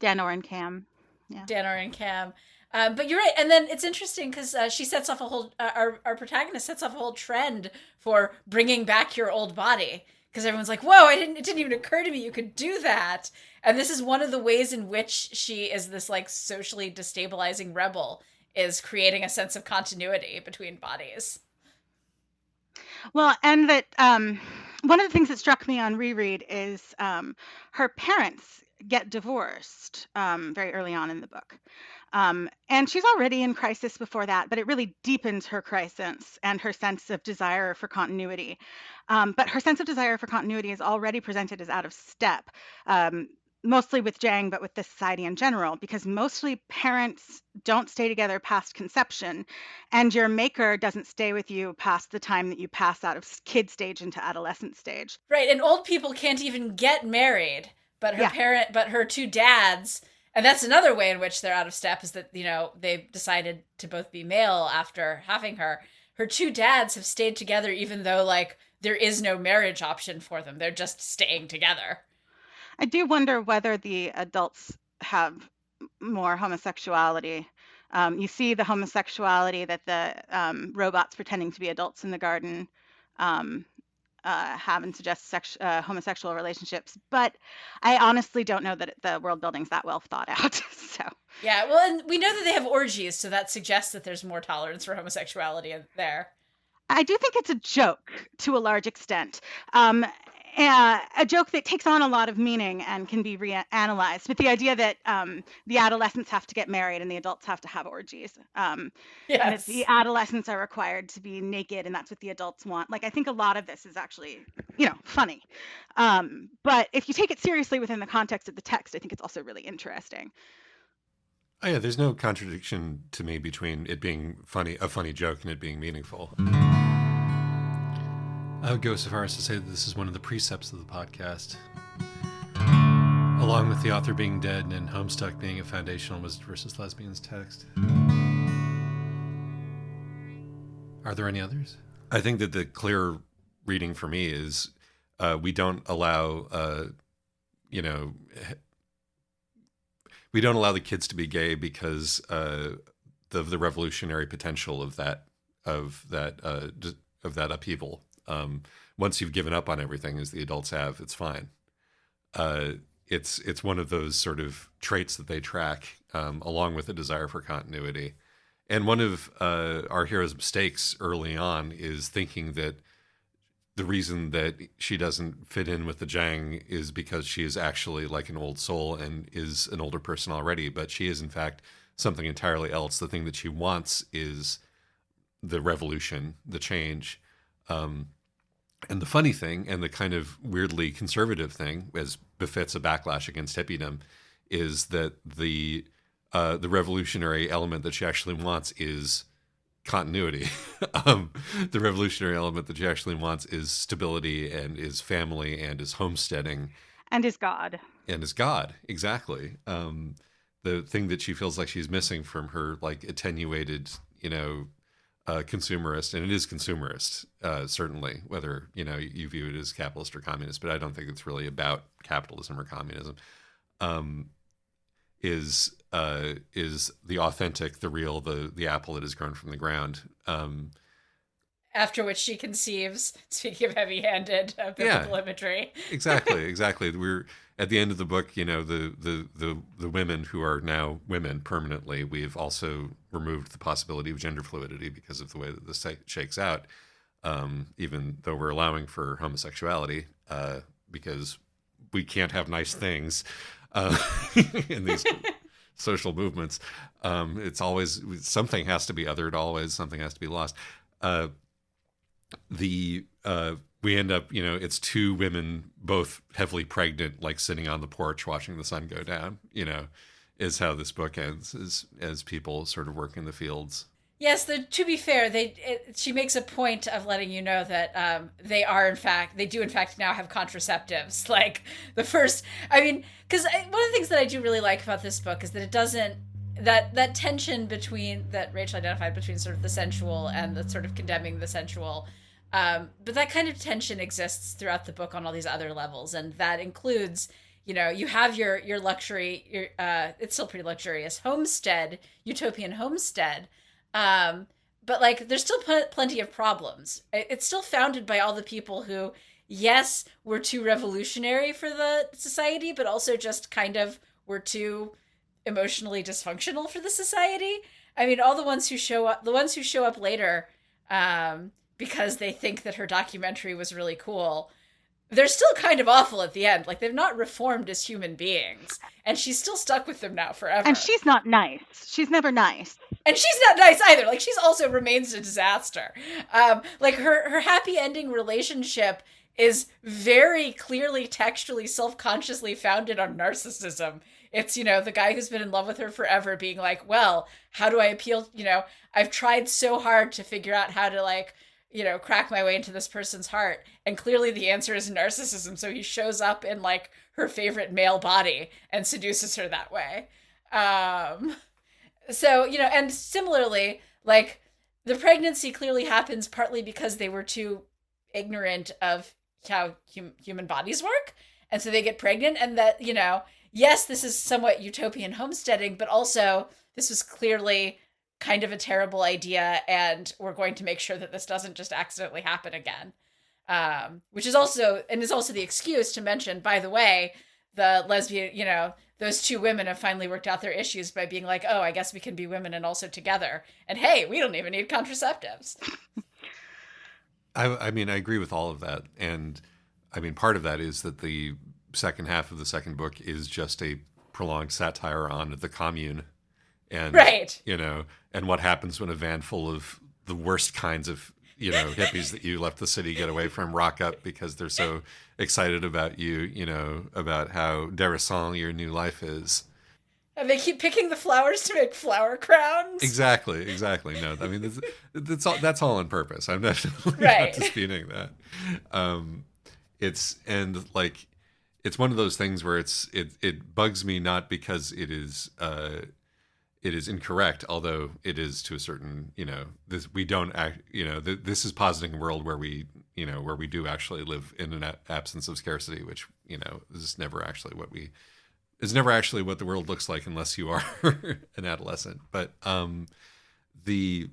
Danor and Cam. Yeah. Danor and Cam. But you're right. And then it's interesting because she sets off a whole, our protagonist sets off a whole trend for bringing back your old body. Because everyone's like, whoa, it didn't even occur to me you could do that. And this is one of the ways in which she is this like socially destabilizing rebel, is creating a sense of continuity between bodies. Well, and that one of the things that struck me on reread is her parents get divorced very early on in the book. And she's already in crisis before that, but it really deepens her crisis and her sense of desire for continuity. But her sense of desire for continuity is already presented as out of step, mostly with Jang, but with the society in general, because mostly parents don't stay together past conception, and your maker doesn't stay with you past the time that you pass out of kid stage into adolescent stage. Right. And old people can't even get married, but her two dads, and that's another way in which they're out of step, is that, they've decided to both be male after having her. Her two dads have stayed together even though, like, there is no marriage option for them. They're just staying together. I do wonder whether the adults have more homosexuality. You see the homosexuality that the robots pretending to be adults in the garden have and suggest homosexual relationships, but I honestly don't know that the world building's that well thought out. So yeah, well, and we know that they have orgies, so that suggests that there's more tolerance for homosexuality there. I do think it's a joke to a large extent. A joke that takes on a lot of meaning and can be reanalyzed, but the idea that the adolescents have to get married and the adults have to have orgies, and that the adolescents are required to be naked and that's what the adults want. Like, I think a lot of this is actually, funny. But if you take it seriously within the context of the text, I think it's also really interesting. Oh yeah, there's no contradiction to me between it being a funny joke, and it being meaningful. I would go so far as to say that this is one of the precepts of the podcast. Along with the author being dead and Homestuck being a foundational Wizards versus Lesbians text. Are there any others? I think that the clear reading for me is we don't allow, we don't allow the kids to be gay because of the revolutionary potential of that upheaval. Once you've given up on everything, as the adults have, it's fine. It's one of those sort of traits that they track, along with a desire for continuity. And one of our hero's mistakes early on is thinking that the reason that she doesn't fit in with the Jang is because she is actually like an old soul and is an older person already, but she is in fact something entirely else. The thing that she wants is the revolution, the change. And the funny thing, and the kind of weirdly conservative thing, as befits a backlash against hippiedom, is that the revolutionary element that she actually wants is continuity. The revolutionary element that she actually wants is stability, and is family, and is homesteading, and is God. And is God, exactly. The thing that she feels like she's missing from her like attenuated, consumerist, and it is consumerist, certainly, whether you view it as capitalist or communist, but I don't think it's really about capitalism or communism. Is the authentic, the real, the apple that is grown from the ground. after which she conceives. Speaking of heavy-handed Yeah, biblical imagery. exactly. We're at the end of the book. The women who are now women permanently. We've also removed the possibility of gender fluidity because of the way that this shakes out. Even though we're allowing for homosexuality, because we can't have nice things in these social movements. It's always something has to be othered. Always something has to be lost. We end up, it's two women, both heavily pregnant, like sitting on the porch watching the sun go down. Is how this book ends, as people sort of work in the fields. Yes, to be fair, she makes a point of letting you know that they do in fact now have contraceptives. Like the first, I mean, because one of the things that I do really like about this book is that it doesn't, that tension that Rachel identified between sort of the sensual and the sort of condemning the sensual. But that kind of tension exists throughout the book on all these other levels, and that includes, you have your luxury, it's still pretty luxurious homestead, utopian homestead. But like, there's still plenty of problems. It's still founded by all the people who, yes, were too revolutionary for the society, but also just kind of were too emotionally dysfunctional for the society. I mean, all the ones who show up later, because they think that her documentary was really cool, they're still kind of awful at the end. Like, they've not reformed as human beings, and she's still stuck with them now forever. And she's not nice. She's never nice. And she's not nice either. Like, she's also remains a disaster. Like, her happy ending relationship is very clearly textually self-consciously founded on narcissism. It's, the guy who's been in love with her forever being like, well, how do I appeal? I've tried so hard to figure out how to, like, crack my way into this person's heart. And clearly the answer is narcissism. So he shows up in, like, her favorite male body and seduces her that way. So, and similarly, like, the pregnancy clearly happens partly because they were too ignorant of how human bodies work. And so they get pregnant, and that, yes, this is somewhat utopian homesteading, but also this was clearly kind of a terrible idea, and we're going to make sure that this doesn't just accidentally happen again. Which is also the excuse to mention, by the way, the lesbian, those two women have finally worked out their issues by being like, oh, I guess we can be women and also together. And hey, we don't even need contraceptives. I mean, I agree with all of that. And I mean, part of that is that the second half of the second book is just a prolonged satire on the commune. And, right. And what happens when a van full of the worst kinds of, hippies that you left the city get away from rock up because they're so excited about you, about how dérisant your new life is. And they keep picking the flowers to make flower crowns. Exactly. No, I mean, that's all on purpose. I'm definitely right. not disputing that. It's one of those things where it bugs me, not because it is incorrect, although it is to a certain, this is positing a world where we do actually live in an absence of scarcity, which, is never actually what the world looks like unless you are an adolescent. But the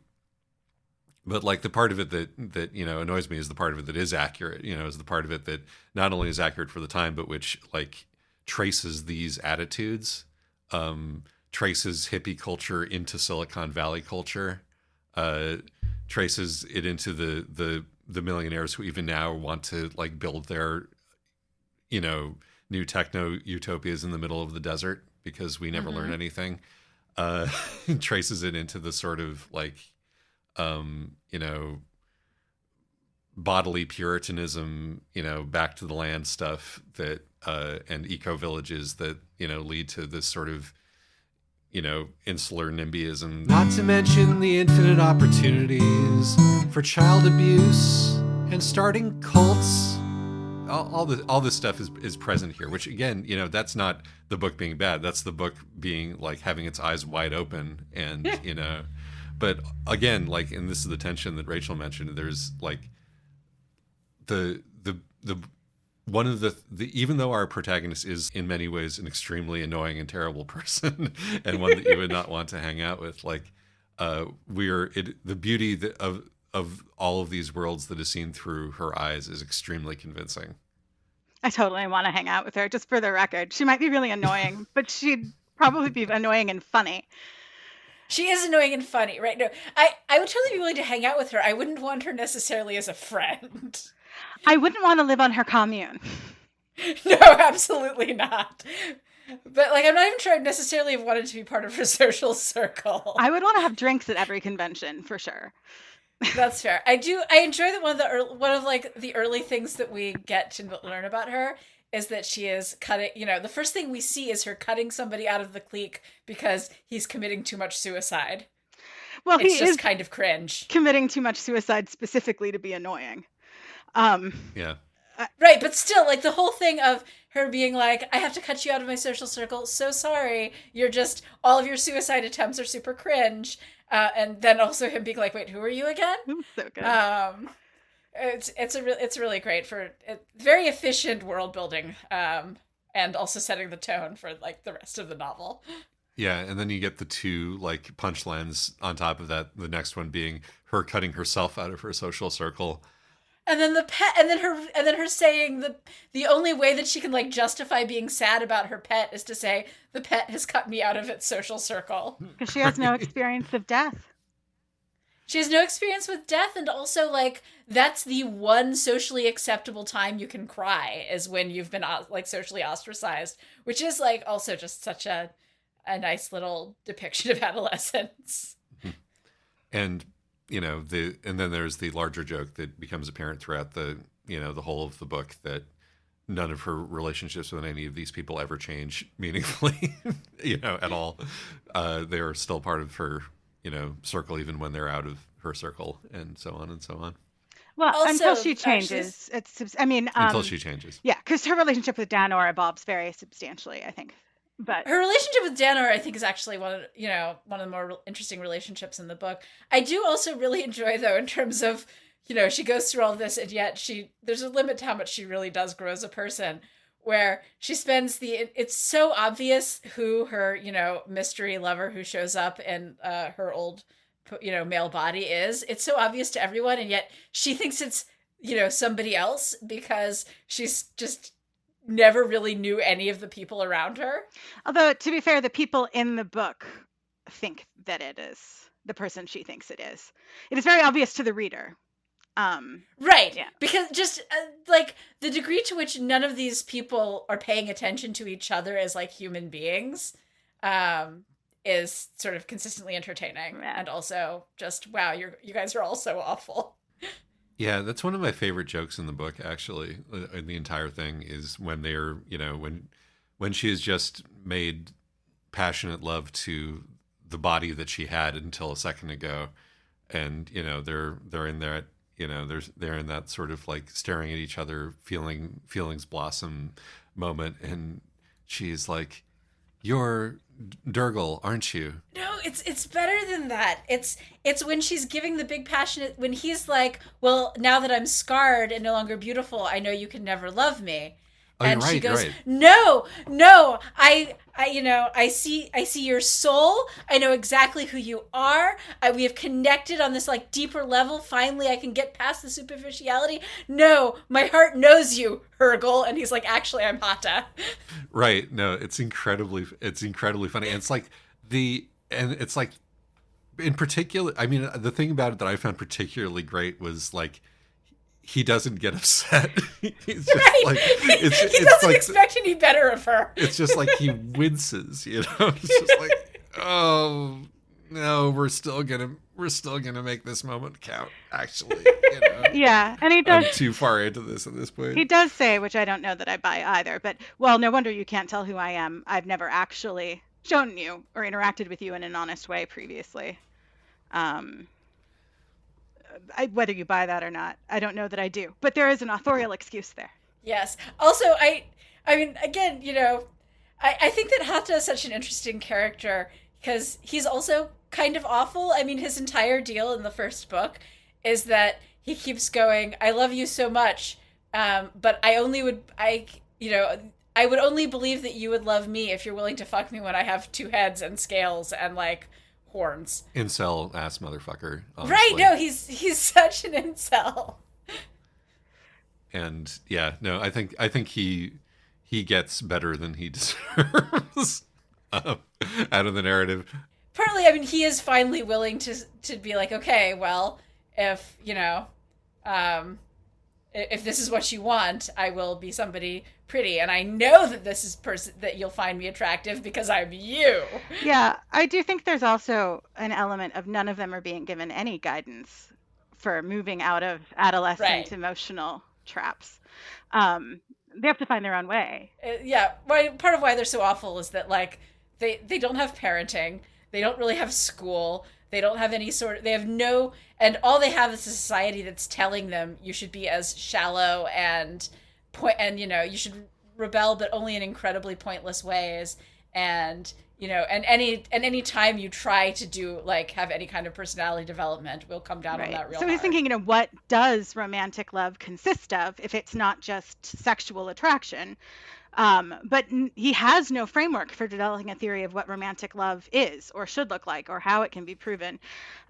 part of it that annoys me is the part of it that is accurate, is the part of it that not only is accurate for the time, but which, like, traces these attitudes, traces hippie culture into Silicon Valley culture, traces it into the millionaires who even now want to, like, build their, new techno utopias in the middle of the desert because we never learn anything. Traces it into the sort of, like, bodily puritanism, back to the land stuff that, and eco villages that, lead to this sort of, insular NIMBYism. Not to mention the infinite opportunities for child abuse and starting cults. All this stuff is present here, which, again, that's not the book being bad. That's the book being, like, having its eyes wide open. And, but again, like, and this is the tension that Rachel mentioned, there's, like, the one of the even though our protagonist is in many ways an extremely annoying and terrible person and one that you would not want to hang out with, like, the beauty of of all of these worlds that is seen through her eyes is extremely convincing. I totally want to hang out with her, just for the record. She might be really annoying, but she'd probably be annoying and funny. She is annoying and funny, right? No, I would totally be willing to hang out with her. I wouldn't want her necessarily as a friend. I wouldn't want to live on her commune. No, absolutely not. But like, I'm not even sure I'd necessarily have wanted to be part of her social circle. I would want to have drinks at every convention for sure. That's fair. I do. I enjoy that one of like the early things that we get to learn about her is that she is cutting. You know, the first thing we see is her cutting somebody out of the clique because he's committing too much suicide. Well, It's he just is kind of cringe. committing too much suicide specifically to be annoying. Yeah. Right, but still, like the whole thing of her being like, I have to cut you out of my social circle. So sorry. You're just, all of your suicide attempts are super cringe. And then also him being like, wait, who are you again? So good. It's really great for very efficient world building, and also setting the tone for like the rest of the novel. Yeah, and then you get the two like punchlines on top of that. The next one being her cutting herself out of her social circle. And then the pet, and then her saying the only way that she can like justify being sad about her pet is to say the pet has cut me out of its social circle. Because she has no experience of death. She has no experience with death, and also like that's the one socially acceptable time you can cry is when you've been like socially ostracized, which is like also just such a nice little depiction of adolescence. And and then there's the larger joke that becomes apparent throughout the whole of the book, that none of her relationships with any of these people ever change meaningfully, at all. They are still part of her, circle, even when they're out of her circle, and so on and so on. Well, Also, until she changes. Until she changes. Yeah, because her relationship with Danor evolves very substantially, I think. But her relationship with Danor, I think, is actually one of the more interesting relationships in the book. I do also really enjoy, though, in terms of, she goes through all this, and yet there's a limit to how much she really does grow as a person, where she spends it's so obvious who her, mystery lover who shows up in her old, male body is. It's so obvious to everyone, and yet she thinks it's, somebody else because she's just never really knew any of the people around her. Although, to be fair, the people in the book think that it is the person she thinks it is. It is very obvious to the reader. Right. Yeah. Because just like the degree to which none of these people are paying attention to each other as like human beings is sort of consistently entertaining. Yeah. And also just, wow, you guys are all so awful. Yeah, that's one of my favorite jokes in the book, actually, in the entire thing, is when they're, when she has just made passionate love to the body that she had until a second ago, and, they're in that, they're in that sort of like staring at each other, feelings blossom moment, and she's like, "You're Durgle, aren't you?" No, it's better than that. It's when she's giving the big passionate, when he's like, well, now that I'm scarred and no longer beautiful, I know you can never love me. Oh, and you're right, she goes, you're right. No, I see your soul. I know exactly who you are. We have connected on this like deeper level. Finally, I can get past the superficiality. No, my heart knows you, Hergel. And he's like, actually, I'm Hata. Right. No, it's incredibly funny. And it's like, in particular, I mean, the thing about it that I found particularly great was like, he doesn't get upset. He's just right. like, he doesn't expect any better of her. It's just like he winces, It's just like, oh no, we're still gonna make this moment count. Actually, Yeah, and he does. I'm too far into this at this point. He does say, which I don't know that I buy either, but well, no wonder you can't tell who I am. I've never actually shown you or interacted with you in an honest way previously. Whether you buy that or not, I don't know that I do, but there is an authorial excuse there. Yes. Also, I mean, again, I think that Hata is such an interesting character because he's also kind of awful. I mean, his entire deal in the first book is that he keeps going, I love you so much, but I would only believe that you would love me if you're willing to fuck me when I have two heads and scales and like horns. Incel ass motherfucker, Right? honestly. No, he's such an incel. And yeah, no, I think he gets better than he deserves um, out of the narrative. Partly, I mean, he is finally willing to be like, okay, well, if um, if this is what you want, I will be somebody pretty, and I know that this is person that you'll find me attractive because I'm you. Yeah, I do think there's also an element of none of them are being given any guidance for moving out of adolescent Right. emotional traps. Um, they have to find their own way. Yeah. Part of why they're so awful is that like they don't have parenting, they don't really have school, they don't have any sort. They have no, and all they have is a society that's telling them you should be as shallow and and you should rebel, but only in incredibly pointless ways. And any time you try to do like have any kind of personality development will come down on Right. that real So he's hard. thinking, what does romantic love consist of if it's not just sexual attraction? But he has no framework for developing a theory of what romantic love is or should look like or how it can be proven.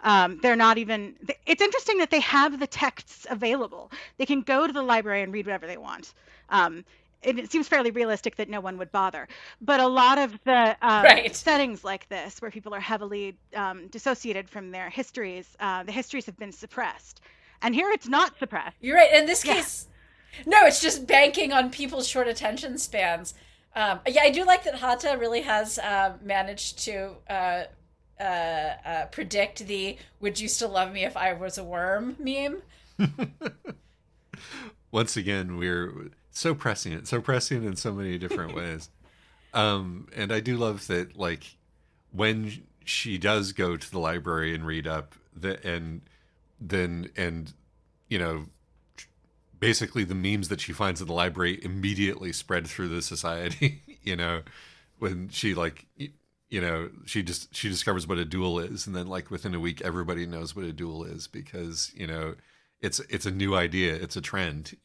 They're not even, it's interesting that they have the texts available. They can go to the library and read whatever they want. Um, and it seems fairly realistic that no one would bother. But a lot of the Right. settings like this, where people are heavily dissociated from their histories, the histories have been suppressed. And here it's not suppressed. You're right. In this Yeah. case, no, it's just banking on people's short attention spans. Yeah, I do like that Hata really has managed to predict the "Would you still love me if I was a worm" meme. Once again, we're so prescient in so many different ways. And I do love that, like, when she does go to the library and read up, and you know, basically the memes that she finds in the library immediately spread through the society. When she she discovers what a duel is, and then like within a week, everybody knows what a duel is because it's a new idea, it's a trend.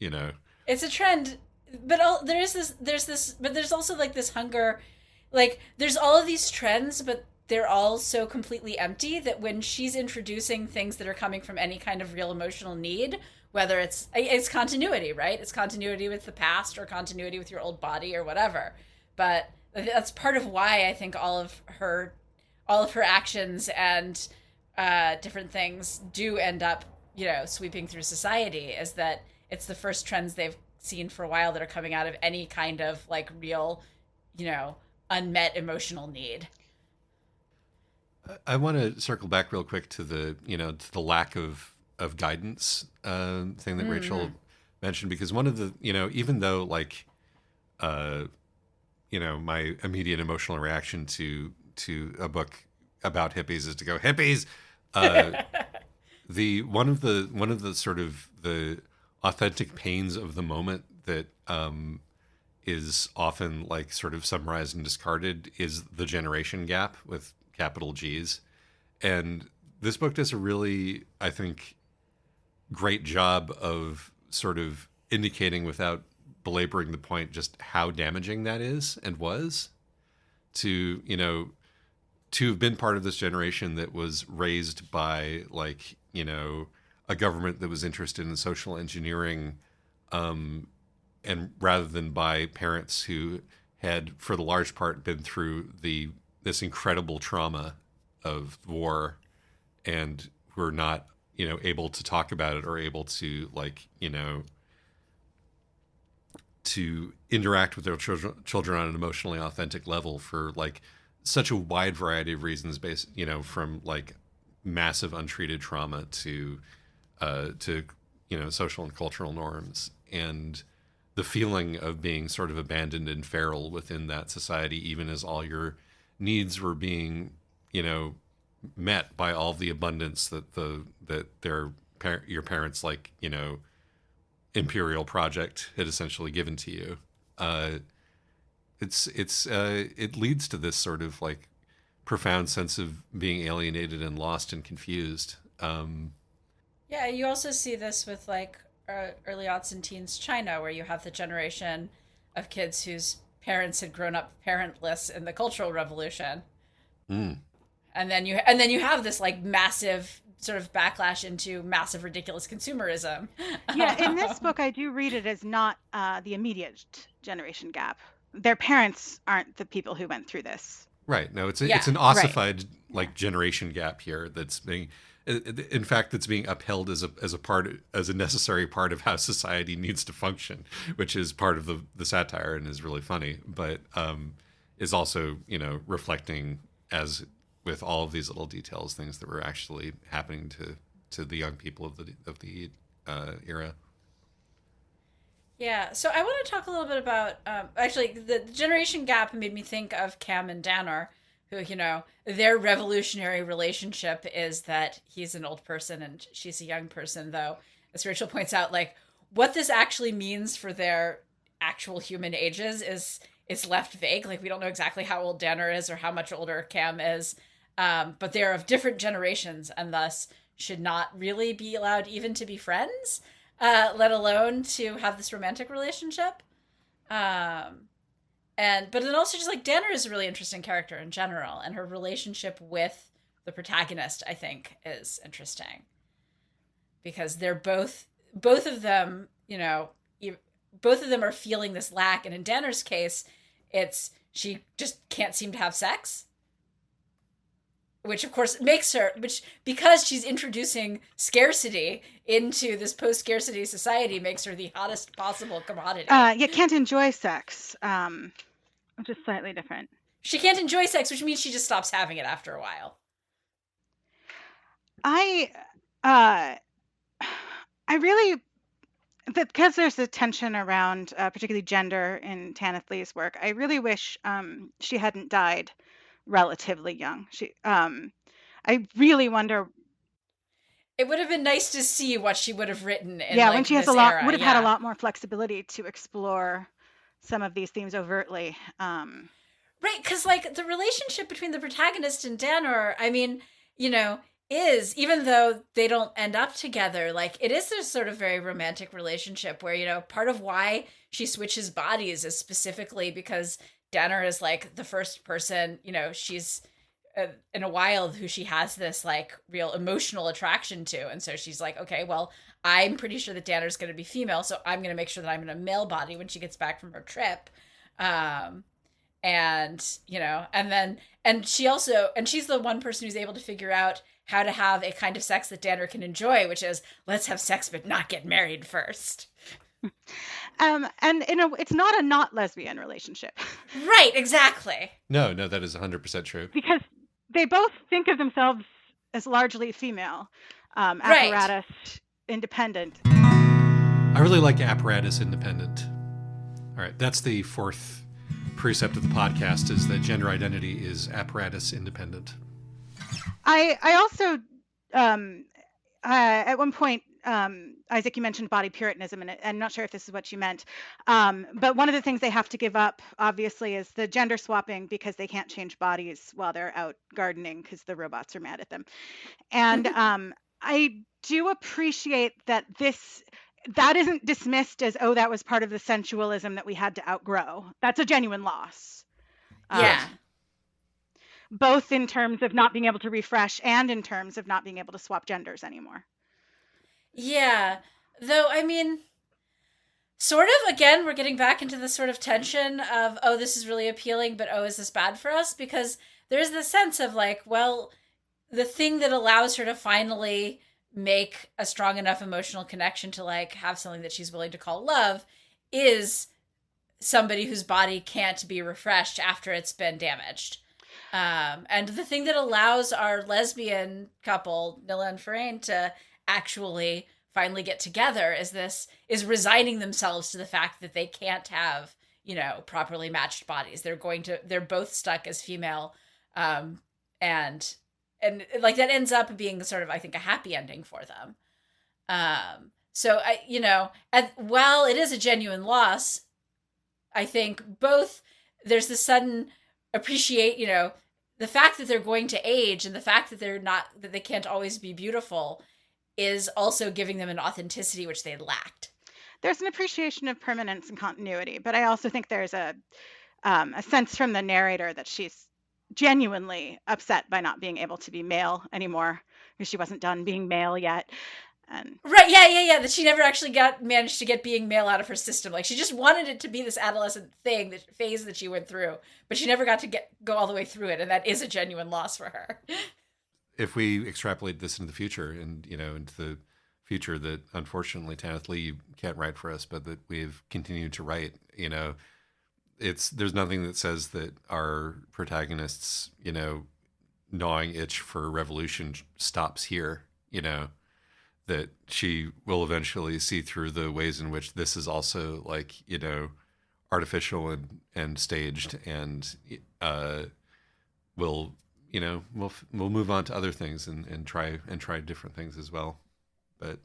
It's a trend, but but there's also like this hunger, like there's all of these trends, but they're all so completely empty that when she's introducing things that are coming from any kind of real emotional need, whether it's continuity, right? It's continuity with the past or continuity with your old body or whatever. But that's part of why I think all of her actions and different things do end up, sweeping through society, is that it's the first trends they've seen for a while that are coming out of any kind of like real, unmet emotional need. I want to circle back real quick to the lack of guidance thing that Rachel mentioned, because one of the even though like my immediate emotional reaction to a book about hippies is to go hippies. The one of the sort of the authentic pains of the moment that is often like sort of summarized and discarded is the generation gap with capital G's. And this book does a really, I think, great job of sort of indicating without belaboring the point just how damaging that is and was to, to have been part of this generation that was raised by like, a government that was interested in social engineering, and rather than by parents who had, for the large part, been through this incredible trauma of war and were not, able to talk about it or able to like, to interact with their children on an emotionally authentic level for like such a wide variety of reasons, based, from like massive untreated trauma to social and cultural norms, and the feeling of being sort of abandoned and feral within that society, even as all your needs were being, met by all the abundance that your parents, like, imperial project had essentially given to you. It leads to this sort of like profound sense of being alienated and lost and confused. Yeah, you also see this with like early aughts and teens China, where you have the generation of kids whose parents had grown up parentless in the Cultural Revolution. Mm. and then you have this like massive sort of backlash into massive ridiculous consumerism. Yeah, in this book, I do read it as not the immediate generation gap. Their parents aren't the people who went through this. Right. No, Yeah, it's an Right. ossified Yeah. like generation gap here that's being, in fact, that's being upheld as a part, as a necessary part of how society needs to function, which is part of the satire and is really funny, but is also, you know, reflecting, as with all of these little details, things that were actually happening to the young people of the era. yeah. So I want to talk a little bit about actually the generation gap made me think of Cam and Danner, who their revolutionary relationship is that he's an old person and she's a young person. Though, as Rachel points out, like what this actually means for their actual human ages is left vague. Like we don't know exactly how old Danner is or how much older Cam is, but they're of different generations and thus should not really be allowed even to be friends, let alone to have this romantic relationship. Um, but then also just like Danner is a really interesting character in general, and her relationship with the protagonist, I think, is interesting because they're both of them, both of them are feeling this lack, and in Danner's case, it's she just can't seem to have sex, which of course makes her, which because she's introducing scarcity into this post-scarcity society, makes her the hottest possible commodity. You can't enjoy sex, which is slightly different. She can't enjoy sex, which means she just stops having it after a while. I, uh, I really, because there's a tension around particularly gender in Tanith Lee's work, I really wish she hadn't died relatively young. I really wonder. It would have been nice to see what she would have written in Yeah, like when she has this a lot, era. would have had a Yeah. lot more flexibility to explore some of these themes overtly. Right, because like the relationship between the protagonist and Danner, I mean, is even though they don't end up together, like it is this sort of very romantic relationship where part of why she switches bodies is specifically because Danner is like the first person she's in a while who she has this like real emotional attraction to, and so she's like, okay, well, I'm pretty sure that Danner's going to be female, so I'm going to make sure that I'm in a male body when she gets back from her trip. Um, and she's the one person who's able to figure out how to have a kind of sex that Danner can enjoy, which is let's have sex but not get married first. And it's not a not lesbian relationship. Right, exactly. No, that is 100% true. Because they both think of themselves as largely female, apparatus independent. I really like apparatus independent. All right, that's the fourth precept of the podcast, is that gender identity is apparatus independent. I also at one point, Isaac, you mentioned body puritanism, and I'm not sure if this is what you meant, but one of the things they have to give up, obviously, is the gender swapping because they can't change bodies while they're out gardening because the robots are mad at them. And I do appreciate that that isn't dismissed as, oh, that was part of the sensualism that we had to outgrow. That's a genuine loss. Yeah. Both in terms of not being able to refresh and in terms of not being able to swap genders anymore. Yeah. Though, I mean, sort of, again, we're getting back into this sort of tension of, oh, this is really appealing, but oh, is this bad for us? Because there's this sense of like, well, the thing that allows her to finally make a strong enough emotional connection to like have something that she's willing to call love is somebody whose body can't be refreshed after it's been damaged. And the thing that allows our lesbian couple, Nilla and Farain, to actually finally get together is resigning themselves to the fact that they can't have, properly matched bodies. They're both stuck as female. And like that ends up being sort of, I think, a happy ending for them. So while it is a genuine loss, I think both there's the sudden appreciate, the fact that they're going to age and the fact that that they can't always be beautiful is also giving them an authenticity which they lacked. There's an appreciation of permanence and continuity, but I also think there's a sense from the narrator that she's genuinely upset by not being able to be male anymore because she wasn't done being male yet. And Right, yeah. That she never actually managed to get being male out of her system. Like she just wanted it to be this adolescent thing, this phase that she went through, but she never got to go all the way through it, and that is a genuine loss for her. If we extrapolate this into the future, and into the future that unfortunately Tanith Lee can't write for us, but that we've continued to write, there's nothing that says that our protagonists, gnawing itch for revolution stops here. That she will eventually see through the ways in which this is also like artificial and staged, and we'll move on to other things and try different things as well. But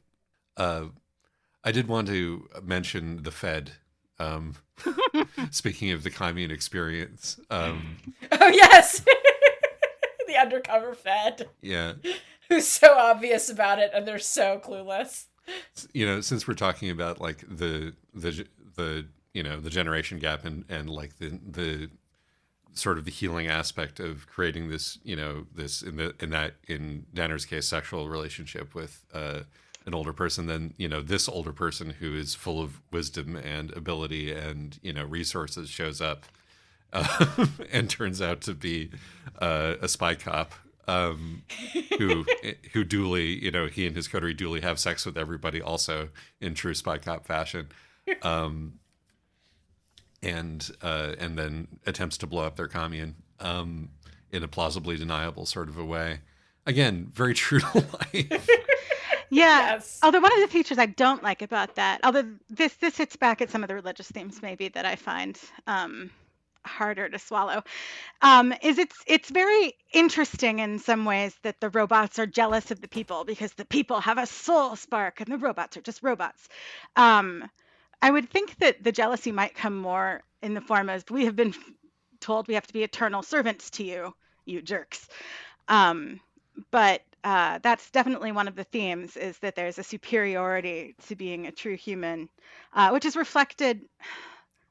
I did want to mention the Fed. Speaking of the commune experience, oh yes, the undercover Fed. Yeah. Who's so obvious about it, and they're so clueless. Since we're talking about like the generation gap and like the sort of the healing aspect of creating this, this in Danner's case, sexual relationship with an older person, then this older person who is full of wisdom and ability and resources shows up and turns out to be a spy cop. Who duly, he and his coterie duly have sex with everybody, also in true spy cop fashion, and then attempts to blow up their commune in a plausibly deniable sort of a way. Again, very true to life. Yeah. Yes. Although one of the features I don't like about that, although this hits back at some of the religious themes maybe that I find harder to swallow, is it's very interesting in some ways that the robots are jealous of the people because the people have a soul spark and the robots are just robots. I would think that the jealousy might come more in the form of we have been told we have to be eternal servants to you, you jerks. But that's definitely one of the themes, is that there's a superiority to being a true human, which is reflected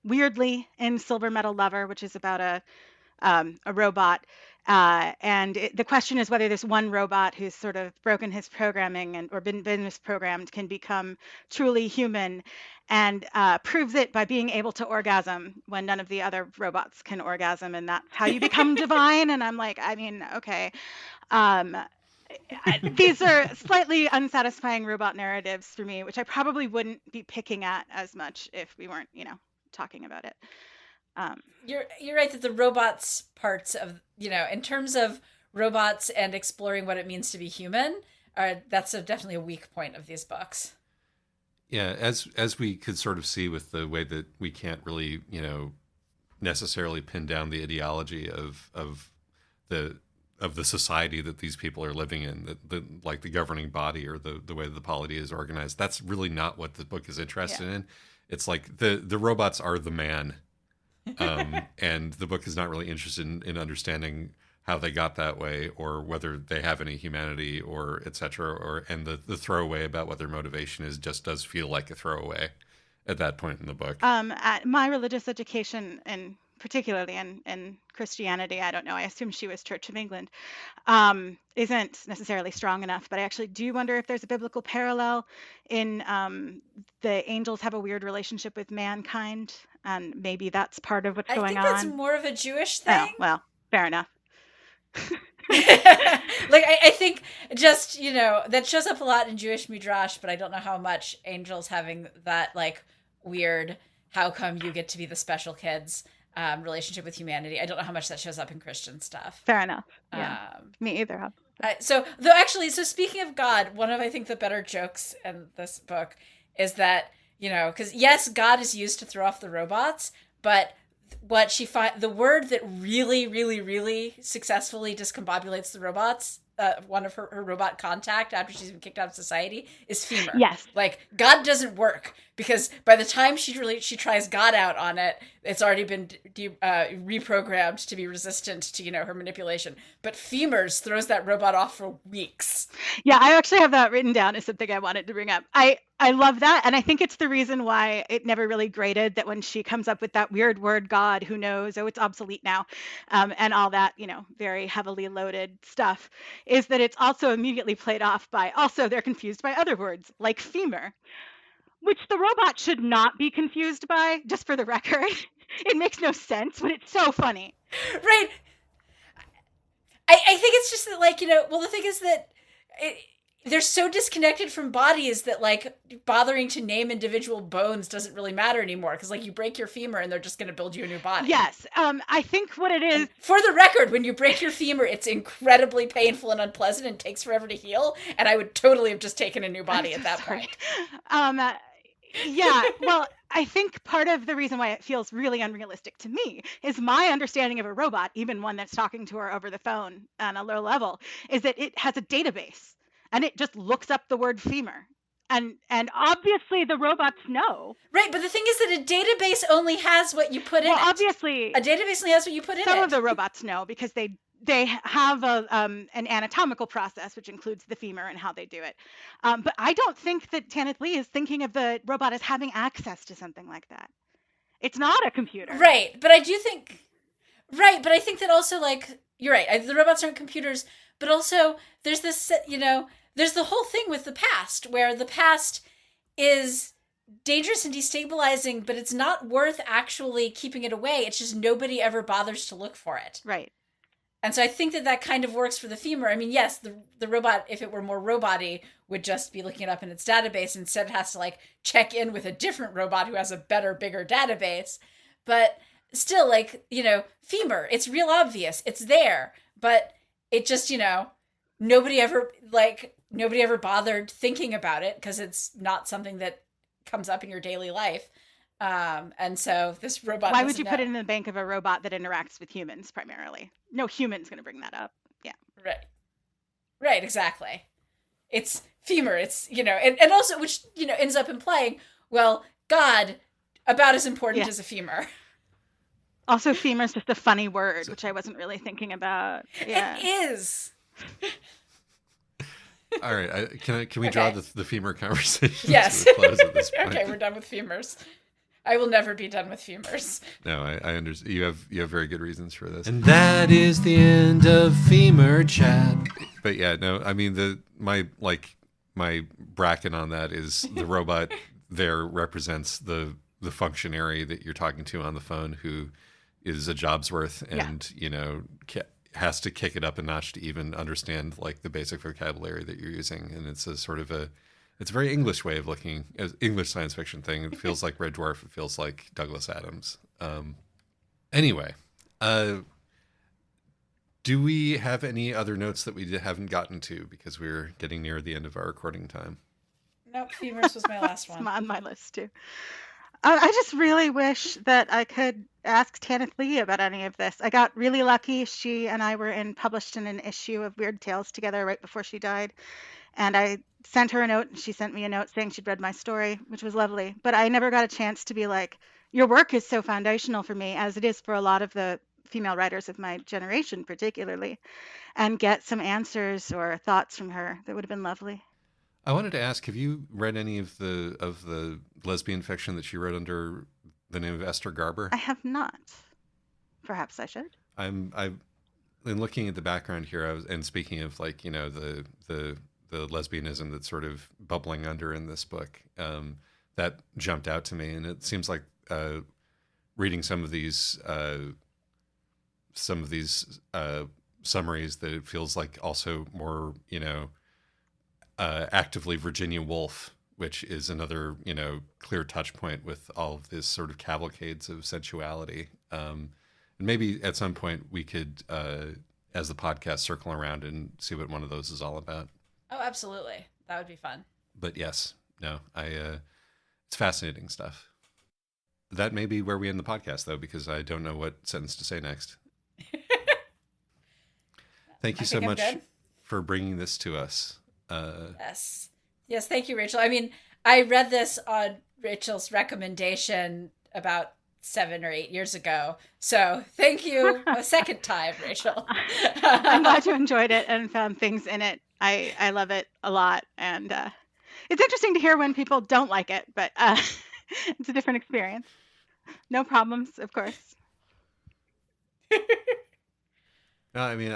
weirdly in Silver Metal Lover, which is about a robot. And the question is whether this one robot who's sort of broken his programming or been misprogrammed can become truly human, and proves it by being able to orgasm when none of the other robots can orgasm. And that's how you become divine. And I'm like, I mean, okay. These are slightly unsatisfying robot narratives for me, which I probably wouldn't be picking at as much if we weren't, talking about it. You're right that the robots parts of, in terms of robots and exploring what it means to be human, that's definitely a weak point of these books. Yeah, as we could sort of see with the way that we can't really, necessarily pin down the ideology of the society that these people are living in, like the governing body or the way the polity is organized. That's really not what the book is interested in. It's like the robots are the man. And the book is not really interested in understanding how they got that way or whether they have any humanity or et cetera, and the throwaway about what their motivation is just does feel like a throwaway at that point in the book. At my religious education, and particularly in Christianity, I don't know, I assume she was Church of England, isn't necessarily strong enough, but I actually do wonder if there's a biblical parallel in the angels have a weird relationship with mankind, and maybe that's part of what's going on. I think that's more of a Jewish thing. Oh, well, fair enough. Like I think just that shows up a lot in Jewish midrash, but I don't know how much angels having that like weird how come you get to be the special kids relationship with humanity. I don't know how much that shows up in Christian stuff. Fair enough. Yeah, me either. So speaking of God, one of I think the better jokes in this book is that because yes, God is used to throw off the robots, but what the word that really, really, really successfully discombobulates the robots, one of her robot contact after she's been kicked out of society, is femur. Yes. Like, God doesn't work. because by the time she tries God out on it, it's already been reprogrammed to be resistant to her manipulation. But Femurs throws that robot off for weeks. Yeah, I actually have that written down as something I wanted to bring up. I love that, and I think it's the reason why it never really grated, that when she comes up with that weird word God, who knows, oh, it's obsolete now, and all that, very heavily loaded stuff, is that it's also immediately played off by, also they're confused by other words like femur, which the robot should not be confused by, just for the record. It makes no sense, but it's so funny. Right. I think it's just that, well, the thing is that they're so disconnected from bodies that, bothering to name individual bones doesn't really matter anymore, because, you break your femur and they're just going to build you a new body. Yes. I think what it is... And for the record, when you break your femur, it's incredibly painful and unpleasant and takes forever to heal, and I would totally have just taken a new body at that point. Yeah, well, I think part of the reason why it feels really unrealistic to me is my understanding of a robot, even one that's talking to her over the phone on a low level, is that it has a database and it just looks up the word femur. And obviously the robots know. Right, but the thing is that a database only has what you put in it. Well, obviously... A database only has what you put in it. Some of the robots know, because they have an anatomical process, which includes the femur and how they do it. But I don't think that Tanith Lee is thinking of the robot as having access to something like that. It's not a computer. Right, but I do think... Right, but I think that also, you're right, the robots aren't computers, but also there's this, there's the whole thing with the past, where the past is dangerous and destabilizing, but it's not worth actually keeping it away. It's just nobody ever bothers to look for it. Right. And so I think that kind of works for the femur. I mean, yes, the robot, if it were more robot-y, would just be looking it up in its database. Instead, it has to check in with a different robot who has a better, bigger database. But still, femur, it's real obvious. It's there. But it just, nobody ever bothered thinking about it, because it's not something that comes up in your daily life. And so this robot... Why would you put it in the bank of a robot that interacts with humans primarily? No human's going to bring that up. Yeah. Right, exactly. It's femur. It's, and also, which, ends up implying, well, God, about as important as a femur. Also, femur is just a funny word, which I wasn't really thinking about. Yeah. It is. All right. Can we draw the femur conversation yes. to a close at this point? Okay, we're done with femurs. I will never be done with femurs. No, I understand. You have very good reasons for this. And that is the end of femur chat. But yeah, no, I mean my bracket on that is the robot there represents the functionary that you're talking to on the phone, who is a job's worth and has to kick it up a notch to even understand the basic vocabulary that you're using. And it's a sort of it's a very English way of looking at English science fiction thing. It feels like Red Dwarf. It feels like Douglas Adams. Anyway, do we have any other notes that we haven't gotten to, because we're getting near the end of our recording time? Nope, femurs was my last one. It's on my list too. I just really wish that I could ask Tanith Lee about any of this. I got really lucky. She and I were published in an issue of Weird Tales together right before she died. And I sent her a note, and she sent me a note saying she'd read my story, which was lovely. But I never got a chance to be like, your work is so foundational for me, as it is for a lot of the female writers of my generation, particularly, and get some answers or thoughts from her. That would have been lovely. I wanted to ask, have you read any of the lesbian fiction that she wrote under the name of Esther Garber? I have not. Perhaps I should. In looking at the background here, and speaking of the lesbianism that's sort of bubbling under in this book, that jumped out to me, and it seems like reading some of these summaries, that it feels like also more actively Virginia Woolf, which is another clear touch point with all of this sort of cavalcades of sensuality. And maybe at some point we could, as the podcast, circle around and see what one of those is all about. Oh, absolutely. That would be fun. But yes, no, it's fascinating stuff. That may be where we end the podcast, though, because I don't know what sentence to say next. Thank you so much for bringing this to us. Yes. Thank you, Rachel. I mean, I read this on Rachel's recommendation about 7 or 8 years ago. So thank you a second time, Rachel. I'm glad you enjoyed it and found things in it. I love it a lot. And it's interesting to hear when people don't like it, but it's a different experience. No problems, of course. No, I mean,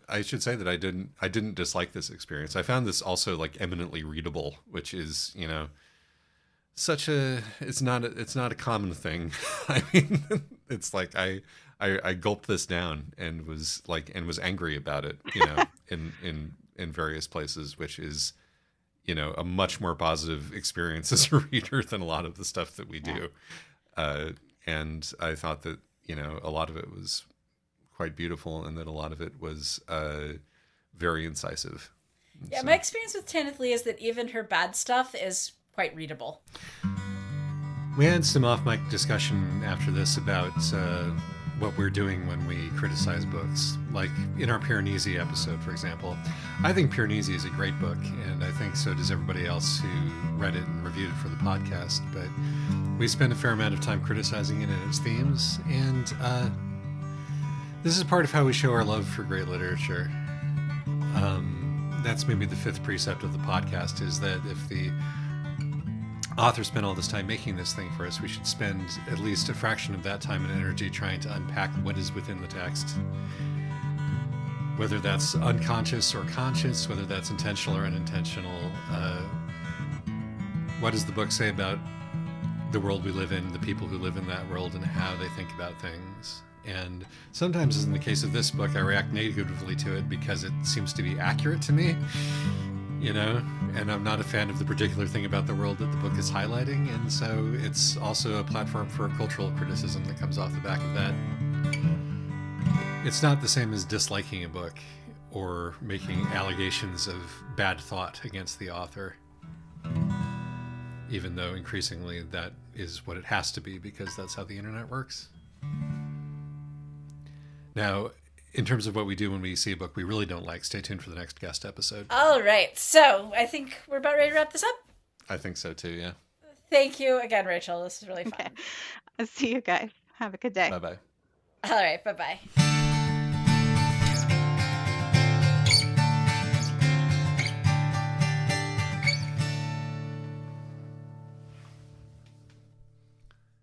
I should say that I didn't dislike this experience. I found this also like eminently readable, which is, you know, such a it's not a common thing. I mean, it's like I gulped this down and was angry about it, you know, in various places, which is, you know, a much more positive experience as a reader than a lot of the stuff that we do. And I thought that, you know, a lot of it was quite beautiful, and that a lot of it was very incisive. Yeah, my experience with Tanith Lee is that even her bad stuff is quite readable. We had some off-mic discussion after this about what we're doing when we criticize books. Like in our Piranesi episode, for example. I think Piranesi is a great book, and I think so does everybody else who read it and reviewed it for the podcast. But we spend a fair amount of time criticizing it and its themes, and this is part of how we show our love for great literature. That's maybe the fifth precept of the podcast, is that if the author spent all this time making this thing for us, we should spend at least a fraction of that time and energy trying to unpack what is within the text. Whether that's unconscious or conscious, whether that's intentional or unintentional. What does the book say about the world we live in, the people who live in that world, and how they think about things? And sometimes, as in the case of this book, I react negatively to it because it seems to be accurate to me, you know, and I'm not a fan of the particular thing about the world that the book is highlighting, and so it's also a platform for cultural criticism that comes off the back of that. It's not the same as disliking a book or making allegations of bad thought against the author, even though increasingly that is what it has to be, because that's how the internet works. Now, in terms of what we do when we see a book we really don't like, stay tuned for the next guest episode. All right. So I think we're about ready to wrap this up. I think so too, yeah. Thank you again, Rachel. This is really fun. Okay. I'll see you guys. Have a good day. Bye-bye. All right. Bye-bye.